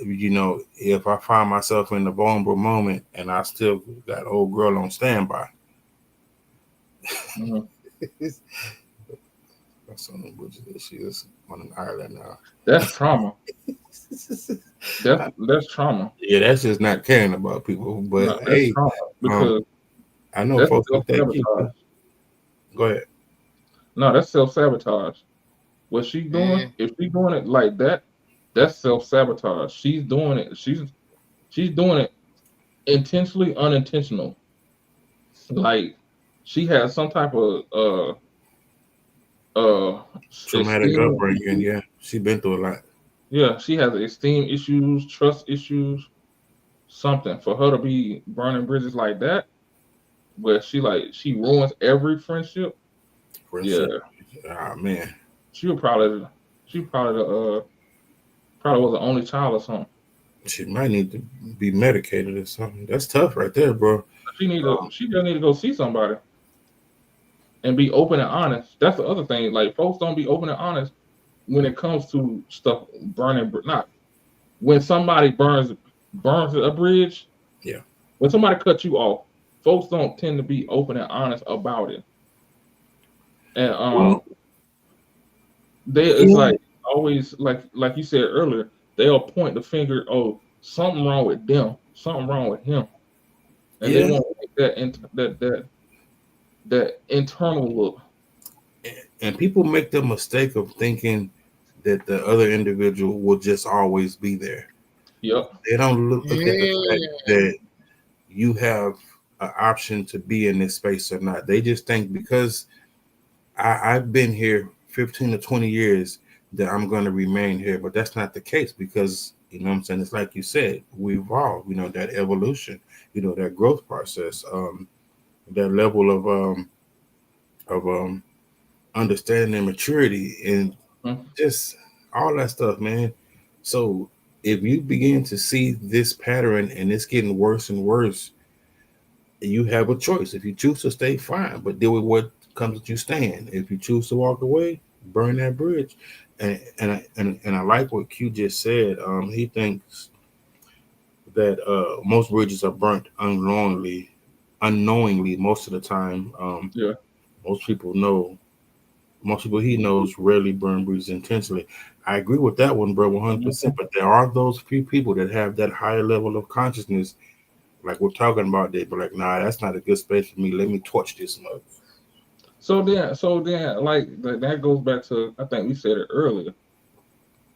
You know, if I find myself in the vulnerable moment and I still got old girl on standby, mm. that's on the bridge that she is on an island now. That's trauma. That's trauma. Yeah, that's just not caring about people. But No, that's hey, trauma um, because I know that's folks self like that. sabotage. Go ahead. No, that's self sabotage. What she's doing, Mm. if she's doing it like that, that's self sabotage. She's doing it. She's doing it intentionally, unintentional. Like she has some type of Traumatic esteem upbringing. issues. Yeah, she been through a lot. Yeah, she has esteem issues, trust issues, something for her to be burning bridges like that, where she ruins every friendship. Yeah, Friendship. Ah man. she would probably she probably the Probably was the only child or something. She might need to be medicated or something. That's tough right there, bro. She just need to go see somebody and be open and honest. That's the other thing. Like folks don't be open and honest when it comes to stuff burning. Not when somebody burns a bridge. Yeah. When somebody cuts you off, folks don't tend to be open and honest about it. And Well, it's yeah, like always like you said earlier, they'll point the finger, oh, something wrong with them, something wrong with him. And they yeah. won't make that internal look. And people make the mistake of thinking that the other individual will just always be there. Yep. They don't look at the fact Mm. that you have an option to be in this space or not. They just think because I've been here 15 to 20 years that I'm going to remain here. But that's not the case because, you know what I'm saying? It's like you said, we evolve, you know, that evolution, you know, that growth process, that level of understanding and maturity and Mhm. just all that stuff, man. So if you begin to see this pattern and it's getting worse and worse, you have a choice. If you choose to stay, fine, but deal with what comes with you staying. If you choose to walk away, burn that bridge. And I like what Q just said. He thinks that most bridges are burnt unknowingly most of the time. Yeah. Most people know. Most people he knows rarely burn bridges intentionally. I agree with that one, bro, 100%. But there are those few people that have that higher level of consciousness, like we're talking about. They be like, nah, that's not a good space for me. Let me torch this mug. So then, like that goes back to I think we said it earlier.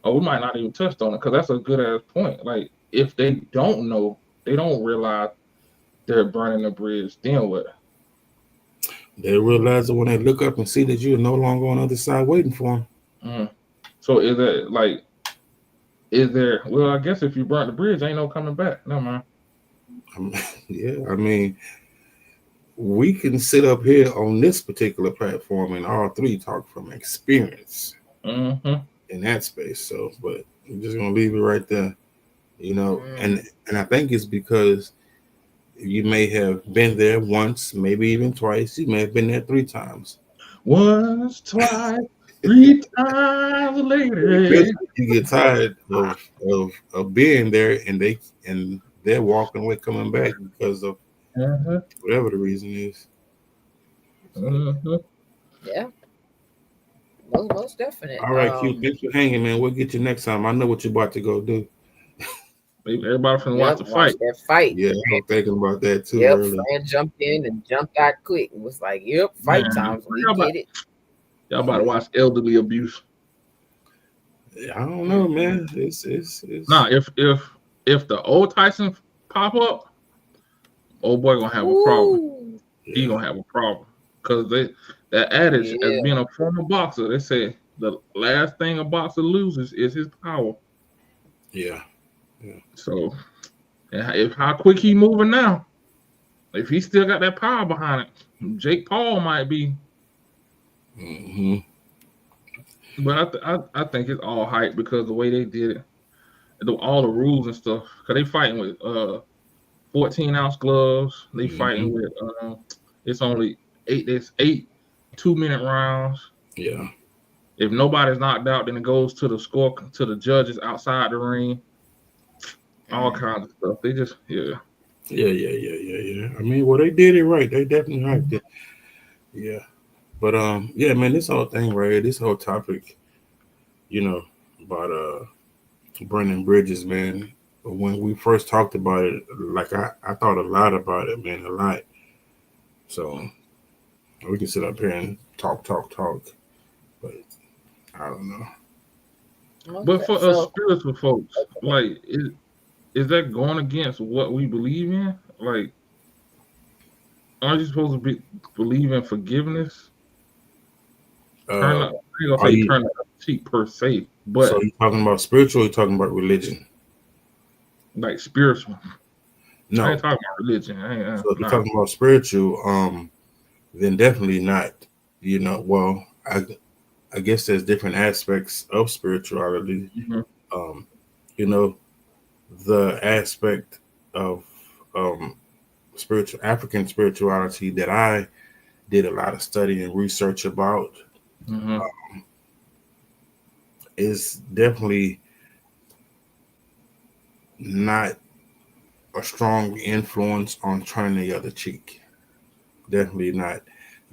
Or we might not even touched on it because that's a good ass point. Like if they don't know, they don't realize they're burning the bridge. Then what? They realize it when they look up and see that you're no longer on the other side waiting for them. Mm. So is it like is there? Well, I guess if you burn the bridge, ain't no coming back. No man. Yeah, I mean, we can sit up here on this particular platform and all three talk from experience Mm-hmm. in that space. So, but I'm just gonna leave it right there, you know. Mm. And I think it's because you may have been there once, maybe even twice. You may have been there 3 times. Once, twice, 3 times later. Eventually, you get tired of being there, and they're walking away, coming back because of Uh-huh. whatever the reason is. So, Uh-huh. Yeah, most definite. all right, Q, thanks for hanging, man. We'll get you next time. I know what you're about to go do. Everybody finna watch Yep, the watch fight. that fight. Yeah, I was thinking about that too Yep, earlier. Fran jumped in and jumped out quick and was like, "Yep, fight Man, times. We y'all about, get it." y'all about to watch elderly abuse. I don't know, man. It's Nah, if the old Tyson pop up, old boy gonna have a problem. Ooh, He yeah, gonna have a problem because that adage as yeah. being a former boxer, they say the last thing a boxer loses is his power. yeah. So, and if how quick he moving now, if he still got that power behind it, Jake Paul might be. Mm-hmm. But I think it's all hype because the way they did it, all the rules and stuff. Cause they fighting with 14-ounce gloves. They Mm-hmm. fighting with it's only eight. It's 8 2-minute rounds. Yeah. If nobody's knocked out, then it goes to the judges outside the ring. All kinds of stuff. They just Yeah. I mean, well, they did it right. They definitely hyped it. Yeah. But yeah, man, this whole thing right here, this whole topic, you know, about burning bridges, man. When we first talked about it, like I thought a lot about it, man, a lot. So we can sit up here and talk, but I don't know. But Okay, for us so spiritual folks, like is that going against what we believe in? Like, aren't you supposed to believe in forgiveness? Turn Uh, up, I ain't gonna are say you turn the other cheek per se, so but you talking about spiritual? Or you talking about religion? like spiritual. I No. ain't talking about religion. I ain't, So if you're nah. talking about spiritual, then definitely not. You know, well, I guess there's different aspects of spirituality. Mhm. you know, the aspect of um, spiritual African spirituality that I did a lot of study and research about Mm-hmm. is definitely not a strong influence on turning the other cheek. Definitely not.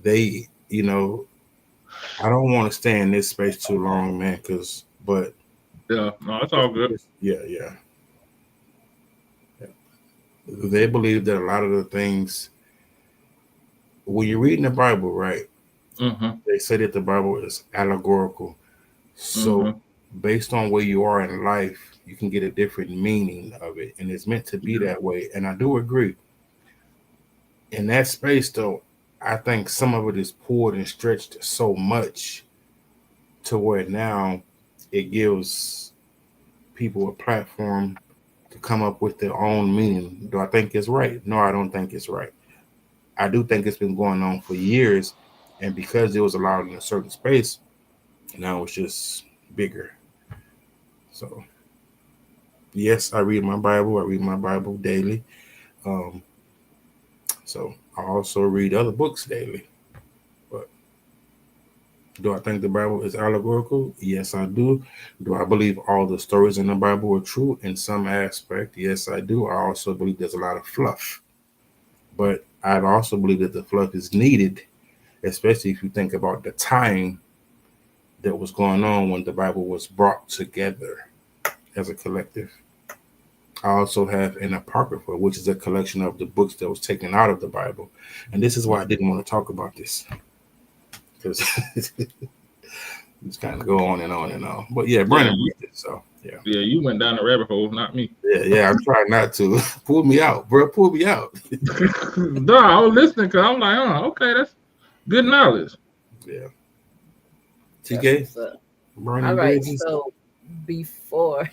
They, I don't want to stay in this space too long, man. But Yeah, no, it's all good. yeah, yeah. They believe that a lot of the things when you're reading the Bible, right? Mm-hmm. They say that the Bible is allegorical. So, Mm-hmm. based on where you are in life, you can get a different meaning of it, and it's meant to be Yeah. that way. And I do agree. In that space, though, I think some of it is pulled and stretched so much to where now it gives people a platform to come up with their own meaning. Do I think it's right? No, I don't think it's right. I do think it's been going on for years, and because it was allowed in a certain space, now it's just bigger. So yes, I read my Bible. I read my Bible daily. Um, so I also read other books daily. But do I think the Bible is allegorical? Yes, I do. Do I believe all the stories in the Bible are true in some aspect? Yes, I do. I also believe there's a lot of fluff. But I also believe that the fluff is needed, especially if you think about the time that was going on when the Bible was brought together as a collective. I also have an apocrypha, which is a collection of the books that was taken out of the Bible. And this is why I didn't want to talk about this because it's kind of go on and on and on. But yeah, Yeah, Brandon read it. So yeah, yeah, you went down the rabbit hole, not me. yeah. I'm trying not to pull me out, bro. Pull me out. No, I was listening because I'm like, oh, okay, that's good knowledge. Yeah. That's TK, what's up. All burning right. bridges. So before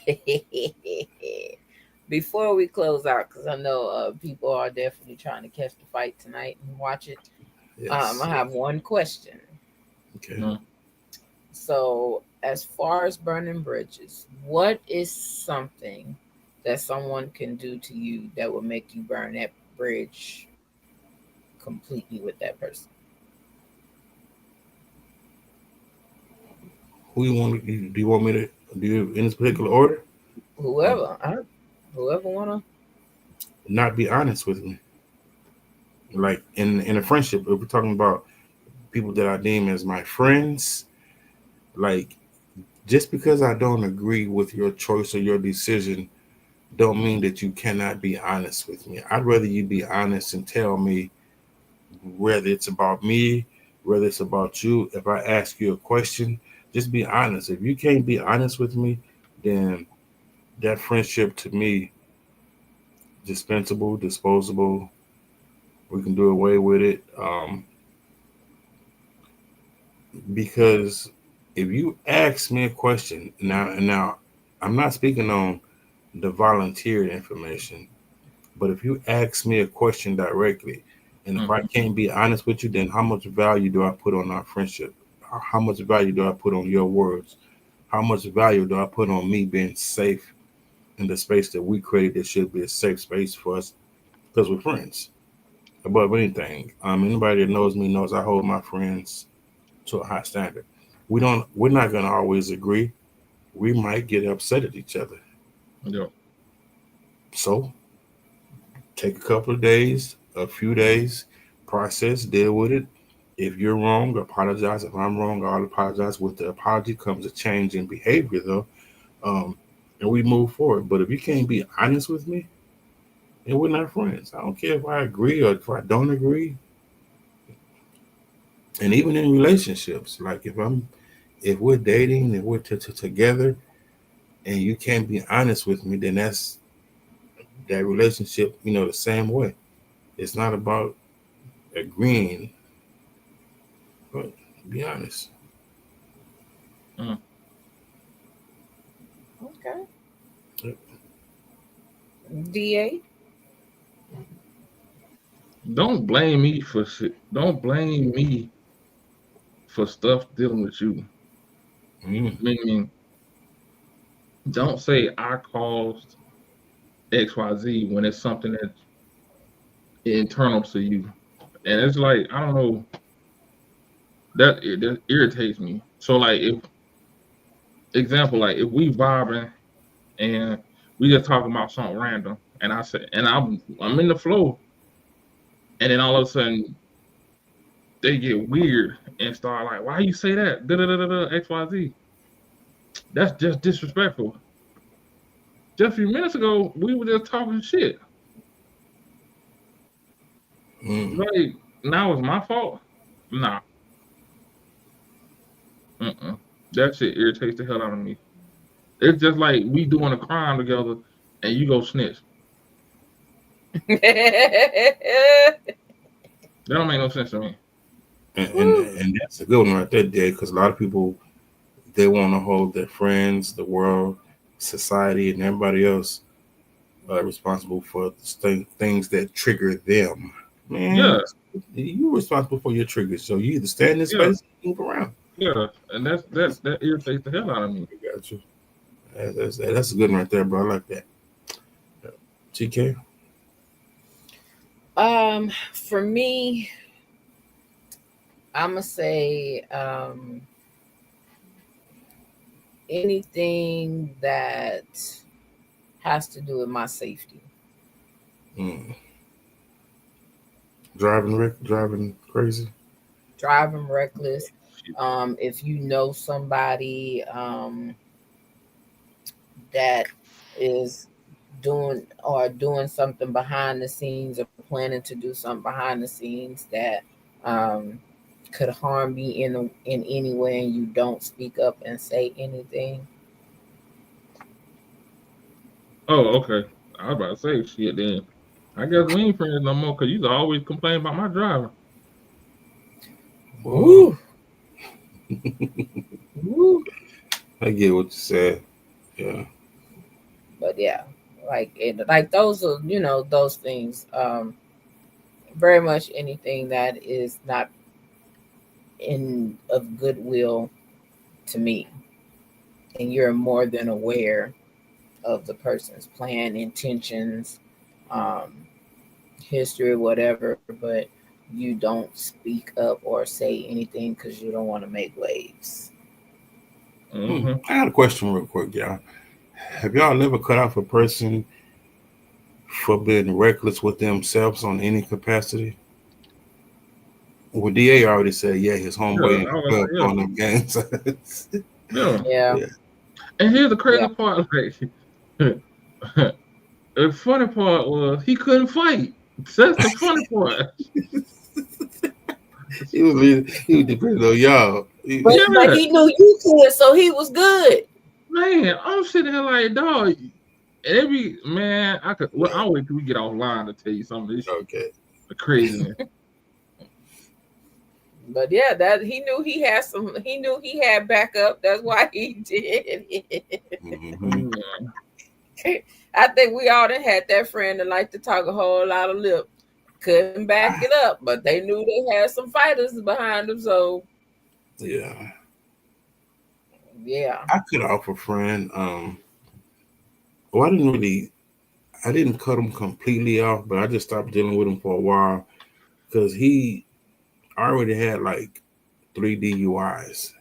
before we close out, because I know people are definitely trying to catch the fight tonight and watch it. I Yes. have one question. Okay. Mm. So, as far as burning bridges, what is something that someone can do to you that will make you burn that bridge completely with that person? Who you want? Do you want me to do you in this particular order? Um, Whoever, whoever wanna. Not be honest with me. Like in a friendship, if we're talking about people that I deem as my friends, like just because I don't agree with your choice or your decision, don't mean that you cannot be honest with me. I'd rather you be honest and tell me whether it's about me, whether it's about you. If I ask you a question, just be honest. If you can't be honest with me, then that friendship to me dispensable, disposable. We can do away with it. Because if you ask me a question now, I'm not speaking on the volunteered information, but if you ask me a question directly, and if I Mm-hmm. can't be honest with you, then how much value do I put on our friendship? How much value do I put on your words? How much value do I put on me being safe in the space that we created that should be a safe space for us because we're friends above anything. Anybody that knows me knows I hold my friends to a high standard. We're not gonna always agree. We might get upset at each other. Yeah. So take a couple of days, a few days, process, deal with it. If you're wrong, apologize. If I'm wrong, I'll apologize. With the apology comes a change in behavior, though, um, and we move forward. But if you can't be honest with me, then we're not friends. I don't care if I agree or if I don't agree. And even in relationships, like if we're dating, if we're together, and you can't be honest with me, then that's that relationship. The same way. It's not about agreeing, but be honest. Mm. Okay. DA. Don't blame me for shit. Don't blame me for stuff dealing with you. Mm, Meaning, Don't say I caused XYZ when it's something that's internal to you. And it's like, I don't know, that irritates me. So like if example, like if we vibing and we just talking about something random and I say and I'm in the flow and then all of a sudden they get weird and start like, why you say that? Da da da da da XYZ. That's just disrespectful. Just a few minutes ago, we were just talking shit. Mm. Like now it's my fault. Nah, mm-mm. That shit irritates the hell out of me. It's just like we doing a crime together, and you go snitch. That don't make no sense to me. And that's a good one right there, Dad, because a lot of people they want to hold their friends, the world, society, and everybody else responsible for things that trigger them. Man, Yeah, you're responsible for your triggers, so you either stay in this yeah, space, or move around. yeah, and that irritates the hell out of me. I got you. That's a good one right there, bro. I like that. TK. For me, I'ma say anything that has to do with my safety. Mm. Driving crazy. Driving reckless. If you know somebody that is doing something behind the scenes or planning to do something behind the scenes that um, could harm me in any way, and you don't speak up and say anything. Oh, okay. I was about to say shit. Then I guess we ain't friends no more because you always complain about my driving. Whoa. Woo, woo. I get what you said. Yeah. But yeah, like those are those things. Very much anything that is not in of goodwill to me, and you're more than aware of the person's plan, intentions, um, history, whatever, but you don't speak up or say anything because you don't want to make waves. Mm-hmm. I got a question real quick, y'all. Have y'all ever cut off a person for being reckless with themselves on any capacity? Well, DA already said, yeah, his Yeah, homeboy I ain't was up like, on them games. yeah, yeah. Yeah, Yeah. And here's the yeah, crazy part. Like, the funny part was he couldn't fight. That's the funny part. He was depending on y'all. but Yeah, he knew you could, so he was good. man, I'm sitting here like, dog. Every man, I could. Well, I'll wait till we get offline to tell you some of this shit, Okay. the craziness. But yeah, that he knew he had some. He knew he had backup. That's why he did it. Mm-hmm. Yeah. I think we all done had that friend that liked to talk a whole lot of lip. Couldn't back it up, but they knew they had some fighters behind them. So Yeah. yeah, I cut off a friend. Well, I didn't cut him completely off, but I just stopped dealing with him for a while because he already had like 3 DUIs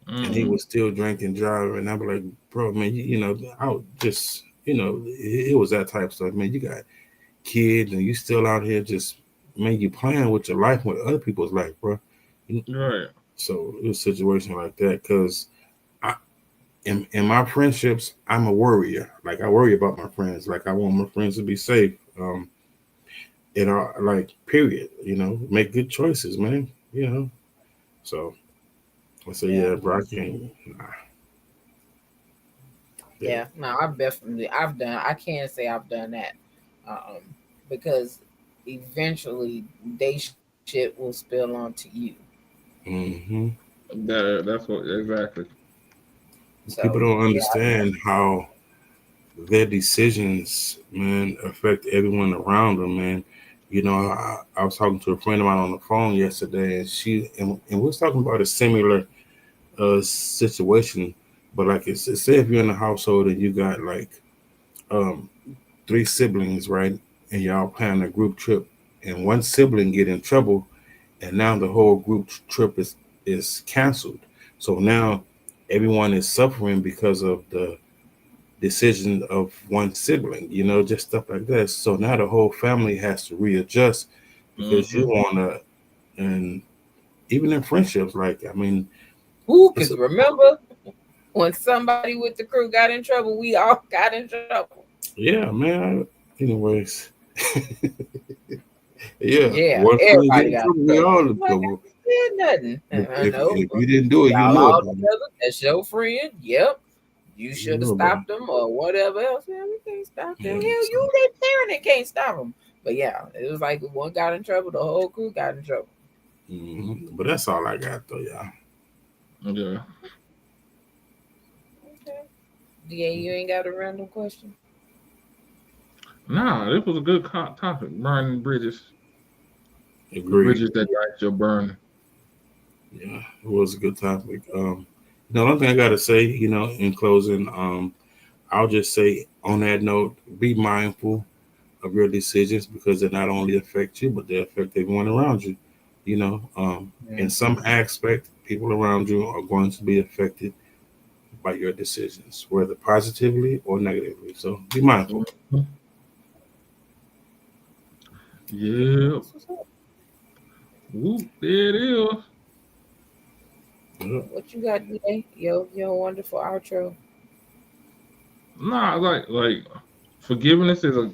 and he Mm, was still drinking, driving. And I'm like, bro, man, I was just, it was that type of stuff, man. You got kids and you still out here just, man, you playing with your life, with other people's life, bro. right. So it was a situation like that because in my friendships, I'm a worrier. Like I worry about my friends. Like I want my friends to be safe. Like period. Make good choices, man. So I say, yeah, yeah, bro, I can't. Nah, yeah. yeah. No, I've done. I can't say I've done that, um, because eventually they shit will spill onto you. Hmm. That's what exactly. People So don't yeah, understand how their decisions, man, affect everyone around them, man. I was talking to a friend of mine on the phone yesterday, and we was talking about a similar situation. But like say if you're in a household and you got like um 3 siblings, right? And y'all plan a group trip, and one sibling get in trouble, and now the whole group trip is canceled. So now everyone is suffering because of the decision of one sibling, just stuff like that. So now the whole family has to readjust because you Mm-hmm. want to, and even in friendships, like, I mean, Who it's can remember when somebody with the crew got in trouble? We all got in trouble. yeah, man. Anyways, yeah, Yeah, one friend get everybody in got trouble, in we trouble. all in Like I trouble. did nothing. I know. If you didn't do it, you Y'all know all about it. together. That's your friend. Yep. You You should have know about stopped them or whatever else. Yeah, we can't stop it. them. Hell, Yeah, so, you they parent that can't stop them. But yeah, it was like one got in trouble, the whole crew got in trouble. but that's all I got though, y'all. Yeah. Okay. DA, you ain't got a random question? Nah, this was a good topic. Burning bridges. The Agreed. bridges that got your burn. Yeah, it was a good topic. The only thing I gotta say, in closing, I'll just say on that note, be mindful of your decisions because they not only affect you, but they affect everyone around you. In Mm-hmm. some aspect, people around you are going to be affected by your decisions, whether positively or negatively. So be mindful. Mhm. Yep. That's what's up. Whoop, there it is. Yeah. What you got, DA? Yo, wonderful outro. Nah, like forgiveness is a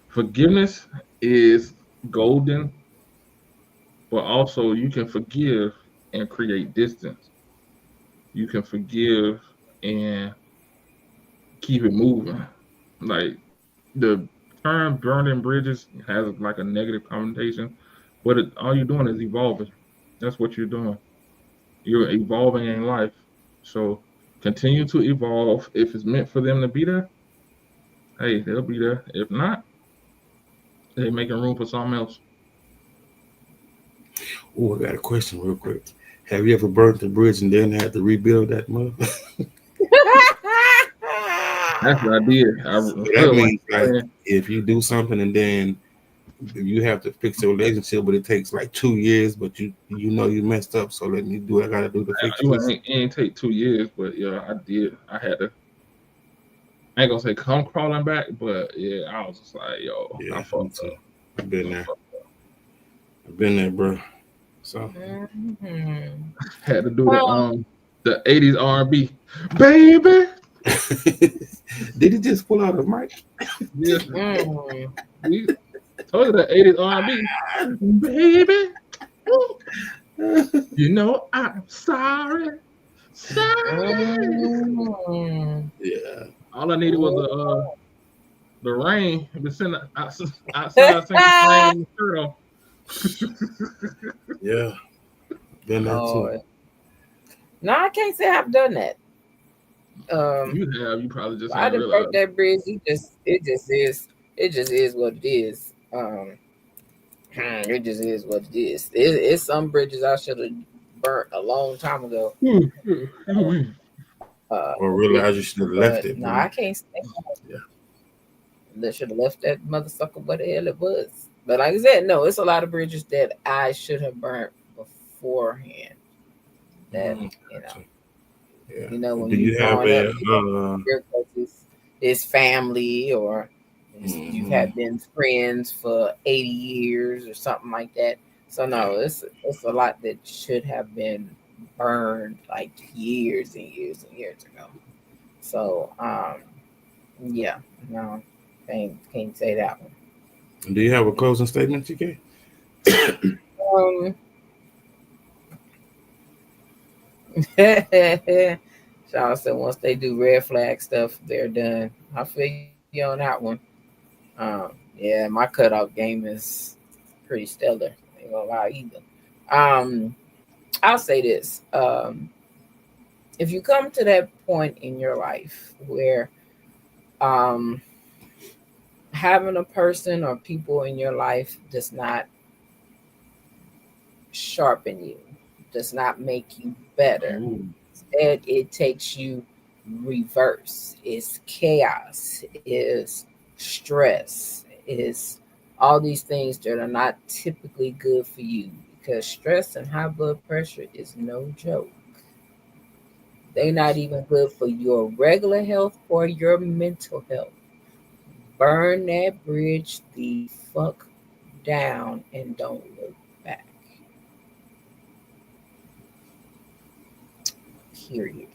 forgiveness is golden, but also you can forgive and create distance. You can forgive and keep it moving. Like the term burning bridges has like a negative connotation, but all you're doing is evolving. That's what you're doing. You're evolving in life. So continue to evolve. If it's meant for them to be there, hey, they'll be there. If not, they're making room for something else. Oh, I got a question real quick. Have you ever burnt the bridge and then had to rebuild that mother? That's what I did. I So that like means like saying, if you do something and then you have to fix your relationship, but it takes like 2 years, but you know you messed up, so let me do what I gotta do to fix this. it ain't take 2 years, but yeah, I did. I had to. I ain't gonna say come crawling back, but yeah, I was just like, yo, I Yeah, me fucked too. up. I've been I there. fucked I've been there, bro. So Mhm. Had to do Well, the '80s R&B, baby. did he just pull out a mic? Yeah, mm, we told you the '80s R&B, baby. You know I'm sorry, sorry. mm, Yeah, All I needed was mm. the rain. Been sitting outside since the rain in the shirt on. yeah, been there too. Lord. No, I can't say I've done that. Um, You have, you probably just I ain't didn't burnt realized. that bridge. It just is what it is. It just is what it is. It's some bridges I should have burnt a long time ago. Or Yeah, realize you should have left but it, no, bro. I can't say Yeah. that should have left that mother sucker where the hell it was. But like I said, no, it's a lot of bridges that I should have burnt beforehand. That Mm, you know, gotcha. Yeah. when Do you you have growing up, a you don't because it's family or you mhm. have been friends for 80 years or something like that. So Yeah. no, it's a lot that should have been burned like years and years and years ago. So yeah, no, can't say that Do you have a closing statement, TK? one. Sean said once they do red flag stuff, they're done. I feel you on that one. Yeah, my cutoff game is pretty stellar. Ain't gonna lie either. Um, I'll say this. If you come to that point in your life where um, having a person or people in your life does not sharpen you, does not make you better. Ooh, Instead, it takes you reverse, is chaos, is stress, is all these things that are not typically good for you, because stress and high blood pressure is no joke. They're not even good for your regular health or your mental health. Burn that bridge the fuck down and don't look back. Period.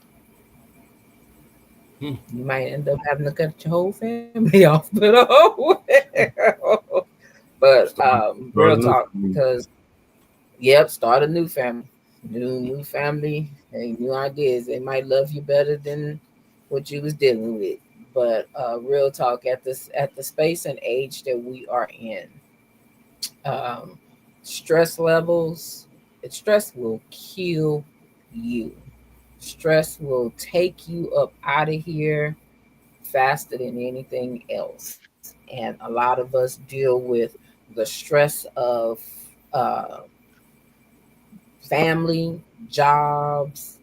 Hmm. You might end up having to cut your whole family off, but but Start, real start a talk, new. because yep, start a new family, new family, and new ideas. They might love you better than what you was dealing with. But real talk, at the space and age that we are in, um, stress levels, stress will kill you. Stress will take you up out of here faster than anything else. And a lot of us deal with the stress of uh, family, jobs,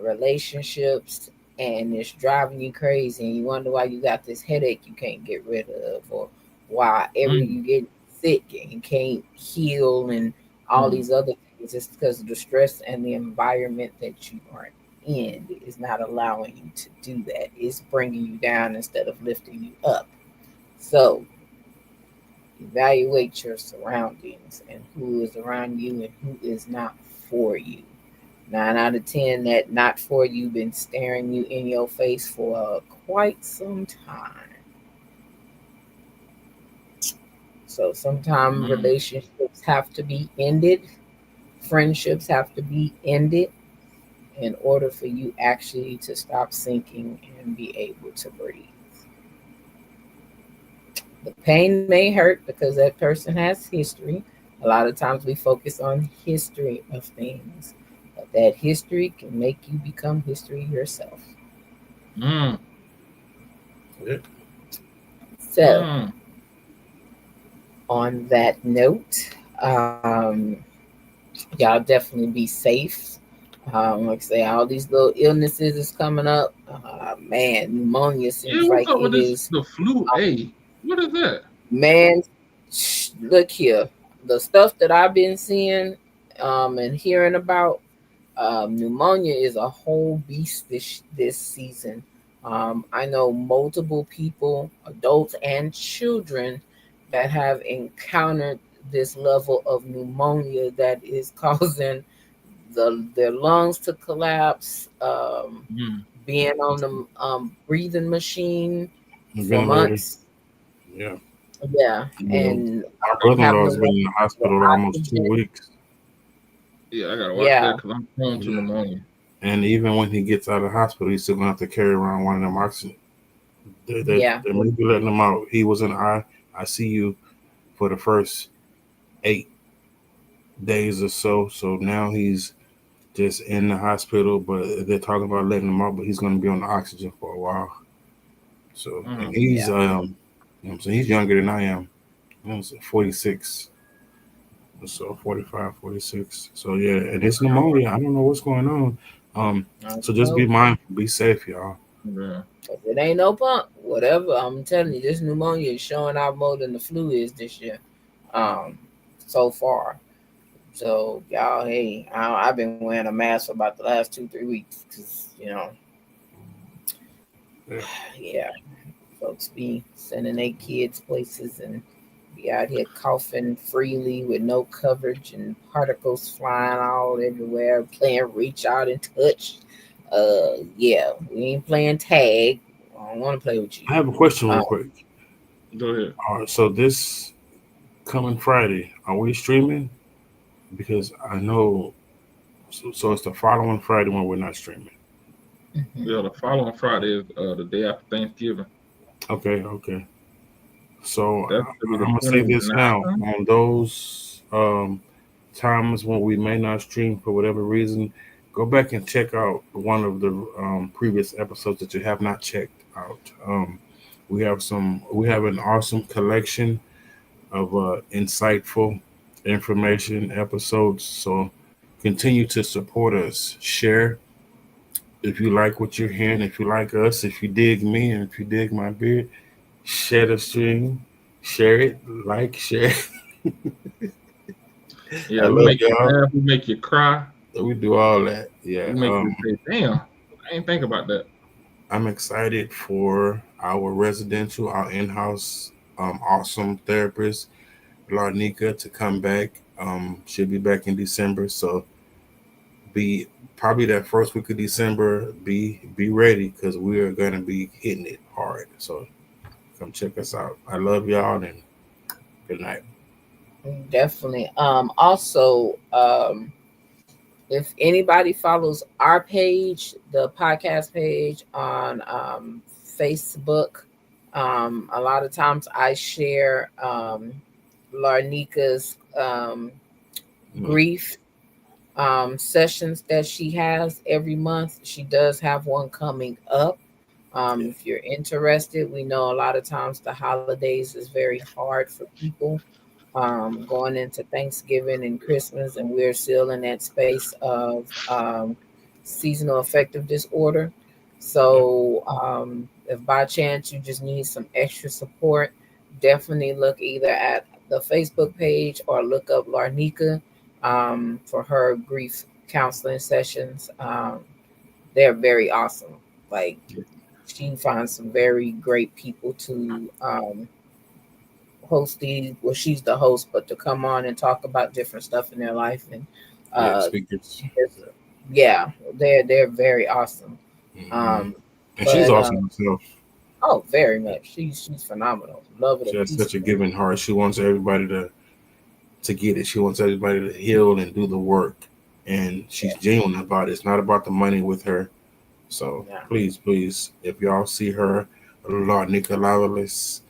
relationships, and it's driving you crazy. And you wonder why you got this headache you can't get rid of, or why every Mm, you get sick and you can't heal, and all mm, these other things. It's because of the stress and the environment that you are in is not allowing you to do that. It's bringing you down instead of lifting you up. So evaluate your surroundings and who is around you and who is not for you. 9 out of 10 that not for you been staring you in your face for quite some time. So sometimes mm. relationships have to be ended, friendships have to be ended in order for you actually to stop sinking and be able to breathe. The pain may hurt because that person has history. A lot of times we focus on history of things, but that history can make you become history yourself. Mm, Yeah. So, mm. on that note, y'all definitely be safe. Like I say, all these little illnesses is coming up. Man, pneumonia Yeah, seems what's like up with it this? is. The flu A. What is that? Man, look here. The stuff that I've been seeing and hearing about, pneumonia is a whole beast this season. I know multiple people, adults and children, that have encountered this level of pneumonia that is causing their lungs to collapse, Mm. being on the breathing machine for Ventilator. months. Yeah. Yeah, Well, and my having to brother-in-law's been work in the with hospital almost two oxygen. weeks, Yeah, I gotta watch Yeah, that because I'm prone to yeah. pneumonia. And even when he gets out of the hospital, he's still gonna have to carry around one of them oxygen. yeah, They may be letting him out. He was in ICU for the first 8 days or so. So now he's just in the hospital, but they're talking about letting him out. But he's gonna be on the oxygen for a while. So and Mm. he's yeah. you know what I'm saying, he's younger than I am. I was 46. So 45, 46. So yeah, and it's pneumonia. I don't know what's going on. Um, I so just be know. mindful, be safe, y'all. Yeah. If it ain't no pump, whatever. I'm telling you, this pneumonia is showing out more than the flu is this year, um, so far. So y'all, hey, I've been wearing a mask for about the last 2 3 weeks because Yeah. yeah, folks be sending their kids places and be out here coughing freely with no coverage and particles flying all everywhere, playing reach out and touch. Yeah, we ain't playing tag. I don't want to play with you. I have a question real Um, quick. Go ahead. All right, so this coming Friday, are we streaming? Because I know, so it's the following Friday when we're not streaming. mhm. Yeah, the following Friday is the day after Thanksgiving. Okay, okay. So That's gonna be I'm the gonna say this now 29th. on those times when we may not stream for whatever reason. Go back and check out one of the previous episodes that you have not checked out. We have an awesome collection of insightful information episodes. So continue to support us. Share If you like what you're hearing, if you like us, if you dig me, and if you dig my beard, share the stream, share it, share. Yeah, I we love make you y'all. laugh, we make you cry, We do all that. Yeah. we make you say, "Damn, I ain't think about that." I'm excited for our residential, our in-house, awesome therapist, Larnika, to come back. She'll be back in December, so be probably that first week of December. Be ready because we are gonna be hitting it hard. So come check us out. I love y'all and good night. Definitely. Also, if anybody follows our page, the podcast page on Facebook, a lot of times I share Larnika's grief sessions that she has every month. She does have one coming up. If you're interested, we know a lot of times the holidays is very hard for people going into Thanksgiving and Christmas, and we're still in that space of seasonal affective disorder. So, if by chance you just need some extra support, definitely look either at the Facebook page or look up Larnika for her grief counseling sessions. They're very awesome. Like, she finds some very great people to host these. Well, she's the host, but to come on and talk about different stuff in their life, and Speakers. yeah, they're very awesome. And But she's awesome herself. oh, very much. She's phenomenal. Love it. She has such a giving heart. She wants everybody to get it. She wants everybody to heal and do the work. And she's genuine about it. It's not about the money with her. So please, if y'all see her, Larnika Lawless,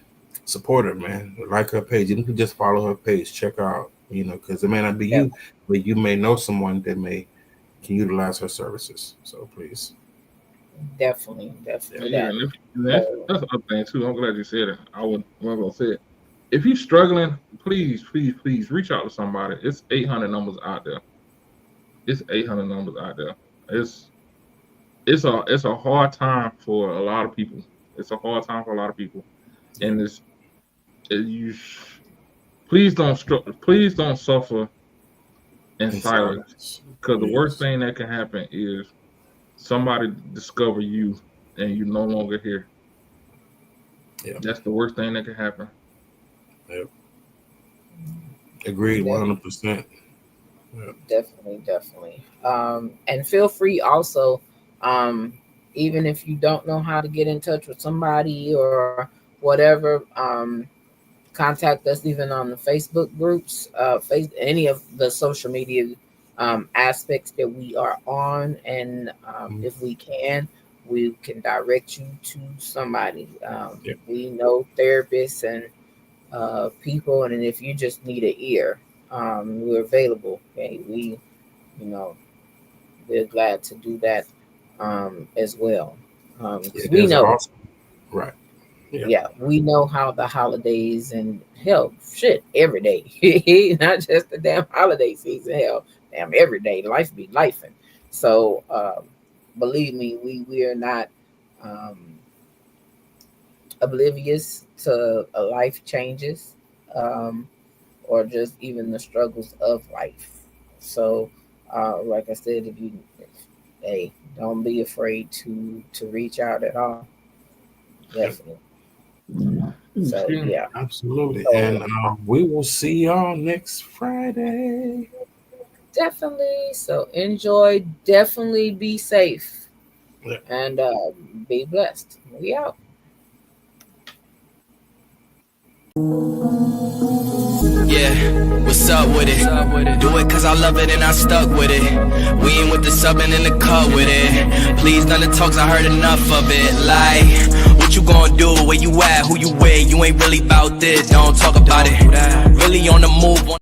support her, man. Like her page. You can just follow her page. Check her out. Because it may not be you, but you may know someone that can utilize her services. So please. Definitely. That's another thing too. I'm glad you said it. I was gonna say it. If you're struggling, please reach out to somebody. It's 800 numbers out there. It's 800 numbers out there. It's a hard time for a lot of people. It's a hard time for a lot of people, and please don't suffer in silence, because the worst thing that can happen is somebody discover you and you're no longer here. Yeah, that's the worst thing that can happen. Yep. Agreed, 100%. Definitely. And feel free also, even if you don't know how to get in touch with somebody or whatever, contact us even on the Facebook groups, any of the social media aspects that we are on, and if we can direct you to somebody. We know therapists and people, and if you just need an ear, we're available. Okay, we're glad to do that as well. We know, awesome. Right? We know how the holidays and hell, shit, every day, not just the damn holiday season. Hell, damn, every day life be lifing. So believe me, we are not oblivious to life changes, or just even the struggles of life. So, like I said, don't be afraid to reach out at all. Definitely. So yeah, absolutely. And we will see y'all next Friday. Definitely. So enjoy. Definitely be safe. And be blessed. We out. Yeah, what's up with it? Do it cause I love it and I stuck with it. We ain't with the subbing in the cut with it. Please none of the talks, I heard enough of it. Like, what you gonna do? Where you at? Who you with? You ain't really about this, don't talk about it. Really on the move.